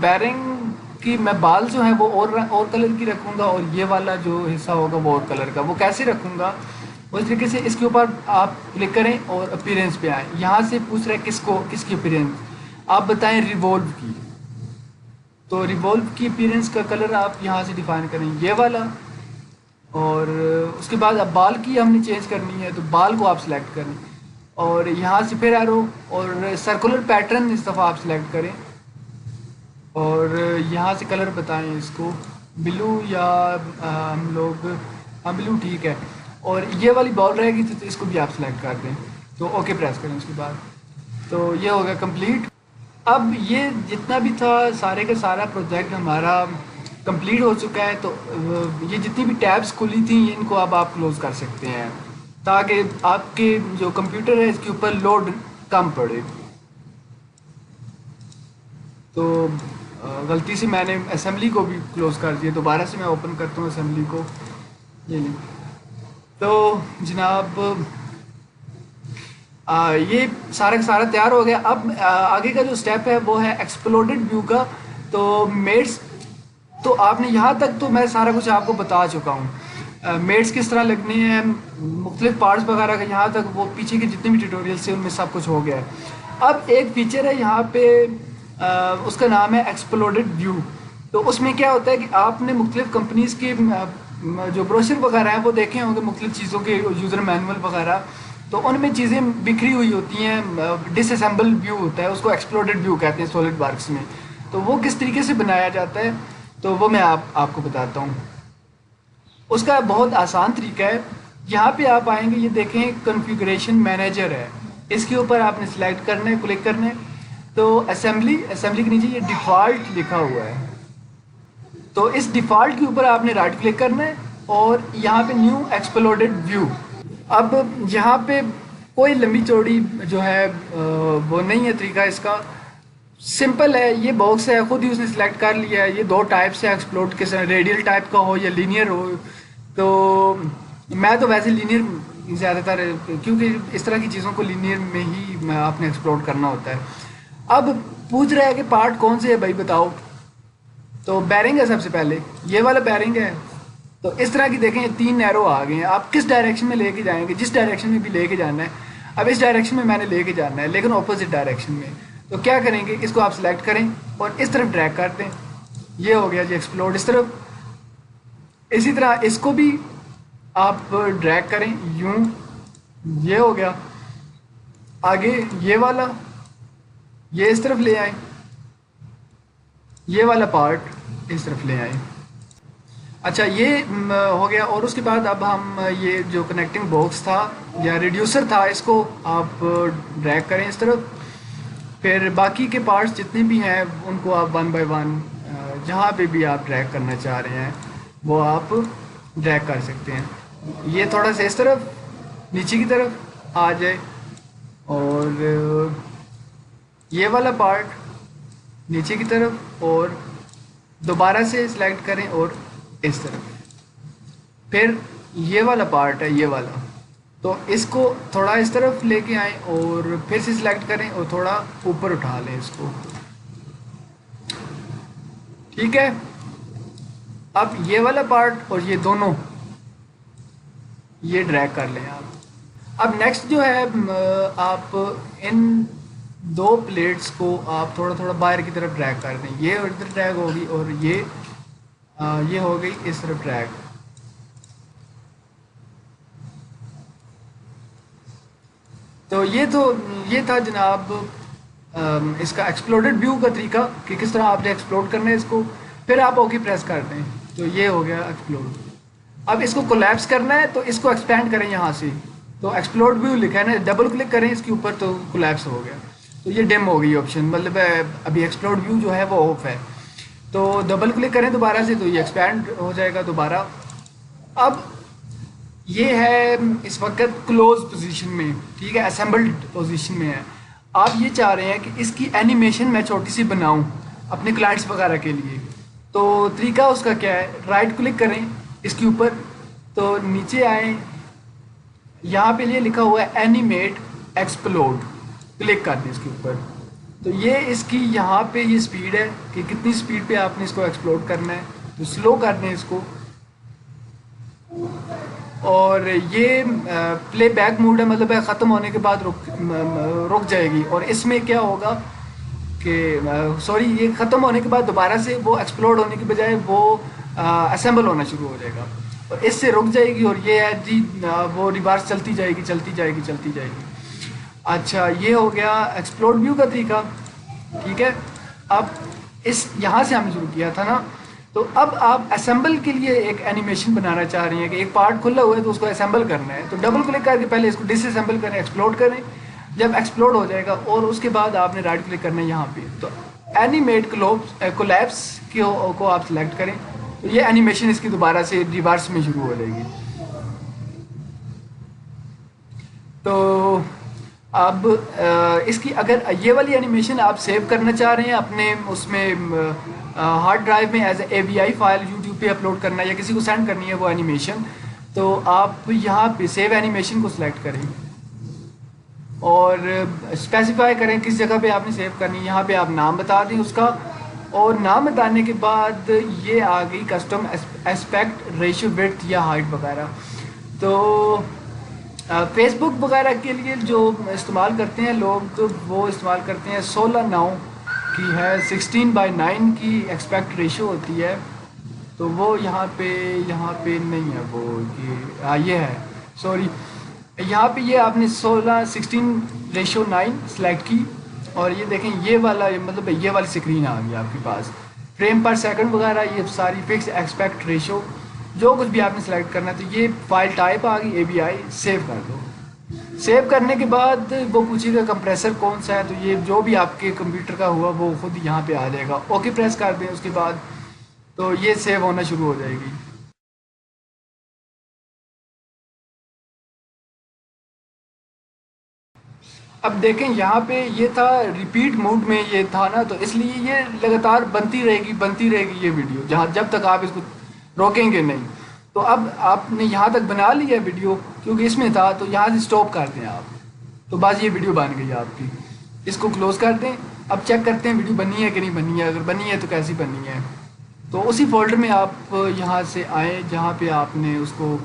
Speaker 1: بیرنگ کی میں بال جو ہیں وہ اور کلر کی رکھوں گا، اور یہ والا جو حصہ ہوگا وہ اور کلر کا. وہ کیسے رکھوں گا؟ اس طریقے سے اس کے اوپر آپ کلک کریں اور اپیرنس پہ آئیں. یہاں سے پوچھ رہا ہے کس کی اپیرنس، آپ بتائیں ریوولو کی. تو ریوولو کی اپیرنس کا کلر آپ یہاں سے ڈیفائن کریں یہ والا. اور اس کے بعد اب بال کی ہم نے چینج کرنی ہے، تو بال کو آپ سلیکٹ کریں اور یہاں سے پھر ایرو اور سرکولر پیٹرن اس دفعہ آپ سلیکٹ کریں، اور یہاں سے کلر بتائیں اس کو بلو یا ہم لوگ بلو ٹھیک ہے. اور یہ والی بال رہے گی تو اس کو بھی آپ سلیکٹ کر دیں. تو اوکے پریس کریں اس کے بعد. تو یہ ہو گیا کمپلیٹ. اب یہ جتنا بھی تھا سارے کا سارا پروجیکٹ ہمارا کمپلیٹ ہو چکا ہے. تو یہ جتنی بھی ٹیبس کھلی تھیں ان کو اب آپ کلوز کر سکتے ہیں تاکہ آپ کے جو کمپیوٹر ہے اس کے اوپر لوڈ کم پڑے. تو غلطی سے میں نے اسمبلی کو بھی کلوز کر دیا. دوبارہ سے میں اوپن کرتا ہوں اسمبلی کو. یہ نہیں. تو جناب یہ سارا کا سارا تیار ہو گیا. اب آگے کا جو سٹیپ ہے وہ ہے ایکسپلوڈڈ ویو کا. تو میٹس تو آپ نے یہاں تک تو میں سارا کچھ آپ کو بتا چکا ہوں. میٹس کس طرح لگنے ہیں، مختلف پارٹس وغیرہ کا یہاں تک وہ پیچھے کے جتنے بھی ٹیوٹوریلس ہیں ان میں سب کچھ ہو گیا ہے. اب ایک فیچر ہے یہاں پہ اس کا نام ہے ایکسپلوڈڈ ویو. تو اس میں کیا ہوتا ہے کہ آپ نے مختلف کمپنیز کے جو بروشر وغیرہ ہیں وہ دیکھے ہوں گے، مختلف چیزوں کے یوزر مینول وغیرہ. تو ان میں چیزیں بکھری ہوئی ہوتی ہیں، ڈس اسمبل ویو ہوتا ہے، اس کو ایکسپلوڈڈ ویو کہتے ہیں سولڈ ورکس میں. تو وہ کس طریقے سے بنایا جاتا ہے تو وہ میں آپ کو بتاتا ہوں. اس کا بہت آسان طریقہ ہے. یہاں پہ آپ آئیں گے، یہ دیکھیں کنفیگریشن مینیجر ہے، اس کے اوپر آپ نے سلیکٹ کرنا ہے، کلک کرنا ہے. تو اسمبلی کے نیچے یہ ڈیفالٹ لکھا ہوا ہے. تو اس ڈیفالٹ کے اوپر آپ نے رائٹ کلک کرنا ہے اور یہاں پہ نیو ایکسپلوڈڈ ویو. اب یہاں پہ کوئی لمبی چوڑی جو ہے وہ نہیں ہے طریقہ اس کا. سمپل ہے، یہ باکس ہے خود ہی اس نے سلیکٹ کر لیا ہے. یہ دو ٹائپس ہے ایکسپلوڈ کے، ریڈیل ٹائپ کا ہو یا لینئر ہو. تو میں تو ویسے لینئر زیادہ تر، کیونکہ اس طرح کی چیزوں کو لینئر میں ہی آپ نے ایکسپلوڈ کرنا ہوتا ہے. اب پوچھ رہا ہے کہ پارٹ کون سے ہے بھائی بتاؤ. تو بیرنگ ہے سب سے پہلے، یہ والا بیرنگ ہے. تو اس طرح کی دیکھیں یہ 3 نیرو آ گئے ہیں. آپ کس ڈائریکشن میں لے کے جائیں گے، جس ڈائریکشن میں بھی لے کے جانا ہے. اب اس ڈائریکشن میں میں نے لے کے جانا ہے لیکن اپوزٹ ڈائریکشن میں. تو کیا کریں گے، اس کو آپ سلیکٹ کریں اور اس طرف ڈریگ کر دیں. یہ ہو گیا جی ایکسپلوڈ اس طرف. اسی طرح اس کو بھی آپ ڈریگ کریں یوں، یہ ہو گیا. آگے یہ والا یہ اس طرف لے آئیں، یہ والا پارٹ اس طرف لے آئیں. اچھا یہ ہو گیا. اور اس کے بعد اب ہم یہ جو کنیکٹنگ باکس تھا یا ریڈیوسر تھا اس کو آپ ڈریگ کریں اس طرف. پھر باقی کے پارٹس جتنے بھی ہیں ان کو آپ 1 بائی 1 جہاں پہ بھی آپ ڈریگ کرنا چاہ رہے ہیں وہ آپ ڈریگ کر سکتے ہیں. یہ تھوڑا سا اس طرف نیچے کی طرف آ جائے اور یہ والا پارٹ نیچے کی طرف، اور دوبارہ سے سلیکٹ کریں اور اس طرف. پھر یہ والا پارٹ ہے یہ والا، تو اس کو تھوڑا اس طرف لے کے آئیں اور پھر سے سلیکٹ کریں اور تھوڑا اوپر اٹھا لیں اس کو. ٹھیک ہے. اب یہ والا پارٹ اور یہ دونوں یہ ڈریگ کر لیں آپ. اب نیکسٹ جو ہے آپ ان 2 پلیٹس کو آپ تھوڑا تھوڑا باہر کی طرف ڈریگ کر دیں. یہ ادھر ڈریگ ہوگی اور یہ ہو گئی اس طرف ڈریگ. تو یہ تھا جناب اس کا ایکسپلوڈڈ ویو کا طریقہ کہ کس طرح آپ نے ایکسپلوڈ کرنا ہے اس کو. پھر آپ اوکے پریس کر دیں تو یہ ہو گیا ایکسپلوڈ. اب اس کو کولیپس کرنا ہے تو اس کو ایکسپینڈ کریں یہاں سے. تو ایکسپلوڈ ویو لکھا ہے نا، ڈبل کلک کریں اس کے اوپر تو کولیپس ہو گیا. تو یہ ڈم ہو گئی آپشن، مطلب ابھی ایکسپلوڈ ویو جو ہے وہ آف ہے. تو ڈبل کلک کریں دوبارہ سے تو یہ ایکسپینڈ ہو جائے گا دوبارہ. اب یہ ہے اس وقت کلوز پوزیشن میں، ٹھیک ہے، اسمبلڈ پوزیشن میں ہے. آپ یہ چاہ رہے ہیں کہ اس کی اینیمیشن میں چھوٹی سی بناؤں اپنے کلائنٹس وغیرہ کے لیے. تو طریقہ اس کا کیا ہے، رائٹ کلک کریں اس کے اوپر، تو نیچے آئیں، یہاں پہ یہ لکھا ہوا ہے اینیمیٹ ایکسپلوڈ، کلک کر دیں اس کے اوپر. تو یہ اس کی یہاں پہ یہ سپیڈ ہے کہ کتنی سپیڈ پہ آپ نے اس کو ایکسپلوڈ کرنا ہے. تو سلو کر دیں اس کو. اور یہ پلے بیک موڈ ہے, مطلب ہے ختم ہونے کے بعد رک جائے گی. اور اس میں کیا ہوگا کہ سوری, یہ ختم ہونے کے بعد دوبارہ سے وہ ایکسپلوڈ ہونے کی بجائے وہ اسمبل ہونا شروع ہو جائے گا, اور اس سے رک جائے گی. اور یہ ہے جی وہ ریورس چلتی جائے گی چلتی جائے گی چلتی جائے گی. اچھا, یہ ہو گیا ایکسپلوڈ ویو کا طریقہ. ٹھیک ہے, اب اس یہاں سے ہم نے شروع کیا تھا نا, تو اب آپ اسمبل کے لیے ایک اینیمیشن بنانا چاہ رہی ہیں کہ ایک پارٹ کھلا ہوا ہے تو اس کو اسمبل کرنا ہے. تو ڈبل کلک کر کے پہلے اس کو ڈس اسمبل کریں, ایکسپلوڈ کریں. جب ایکسپلوڈ ہو جائے گا اور اس کے بعد آپ نے رائٹ کلک کرنا ہے یہاں پہ, تو اینیمیٹ کولیپس کو آپ سلیکٹ کریں. تو یہ اینیمیشن اس کی دوبارہ سے ریورس میں شروع ہو جائے گی. تو اب اس کی اگر یہ والی اینیمیشن آپ سیو کرنا چاہ رہے ہیں اپنے اس میں ہارڈ ڈرائیو میں as A V I file YouTube پہ اپلوڈ کرنا ہے یا کسی کو سینڈ کرنی ہے وہ اینیمیشن, تو آپ یہاں پہ سیو اینیمیشن کو سلیکٹ کریں اور اسپیسیفائی کریں کس جگہ پہ آپ نے سیو کرنی ہے. یہاں پہ آپ نام بتا دیں اس کا, اور نام بتانے کے بعد یہ آ گئی کسٹم اسپیکٹ ریشو وڈتھ یا ہائٹ وغیرہ. تو فیس بک وغیرہ کے لیے جو استعمال کرتے ہیں لوگ, وہ استعمال کرتے ہیں 16:9 کی ہے, 16:9 کی ایکسپیکٹ ریشو ہوتی ہے. تو وہ یہاں پہ نہیں ہے وہ, یہ ہے سوری, یہاں پہ یہ آپ نے 16:9 سلیکٹ کی. اور یہ دیکھیں یہ والا مطلب یہ والی اسکرین آ گئی آپ کے پاس. فریم پر سیکنڈ وغیرہ یہ ساری فکس ایکسپیکٹ ریشو جو کچھ بھی آپ نے سلیکٹ کرنا ہے. تو یہ فائل ٹائپ آ گئی AVI, سیو کر دو. سیو کرنے کے بعد وہ پوچھے گا کمپریسر کون سا ہے, تو یہ جو بھی آپ کے کمپیوٹر کا ہوا وہ خود یہاں پہ آ جائے گا. اوکے پریس کر دیں اس کے بعد, تو یہ سیو ہونا شروع ہو جائے گی. اب دیکھیں یہاں پہ یہ تھا ریپیٹ موڈ میں یہ تھا نا, تو اس لیے یہ لگاتار بنتی رہے گی یہ ویڈیو جب تک آپ اس کو روکیں گے نہیں. تو اب آپ نے یہاں تک بنا لیا ویڈیو کیونکہ اس میں تھا, تو یہاں سے سٹاپ کر دیں آپ. تو بس یہ ویڈیو بن گئی آپ کی. اس کو کلوز کر دیں. اب چیک کرتے ہیں ویڈیو بنی ہے کہ نہیں بنی ہے. اگر بنی ہے تو کیسی بنی ہے. تو اسی فولڈر میں آپ یہاں سے آئیں جہاں پہ آپ نے اس کو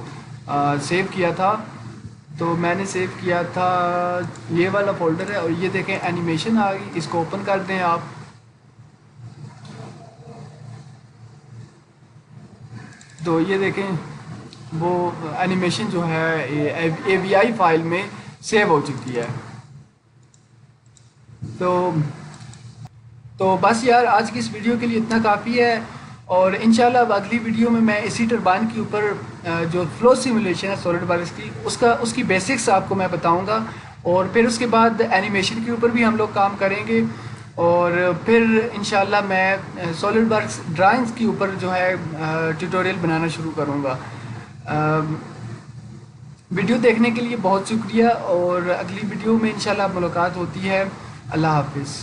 Speaker 1: سیو کیا تھا. تو میں نے سیو کیا تھا یہ والا فولڈر ہے, اور یہ دیکھیں اینیمیشن آ گئی. اس کو اوپن کر دیں آپ. تو یہ دیکھیں وہ اینیمیشن جو ہے AVI فائل میں سیو ہو چکی ہے. تو بس یار آج کی اس ویڈیو کے لیے اتنا کافی ہے. اور انشاءاللہ اب اگلی ویڈیو میں اسی ٹربائن کے اوپر جو فلو سیمولیشن ہے سولڈ ورکس کی اس کی بیسکس آپ کو میں بتاؤں گا. اور پھر اس کے بعد اینیمیشن کے اوپر بھی ہم لوگ کام کریں گے. اور پھر انشاءاللہ میں سولڈ ورکس ڈرائنگز کے اوپر جو ہے ٹیوٹوریل بنانا شروع کروں گا. ویڈیو دیکھنے کے لیے بہت شکریہ, اور اگلی ویڈیو میں انشاءاللہ ملاقات ہوتی ہے. اللہ حافظ.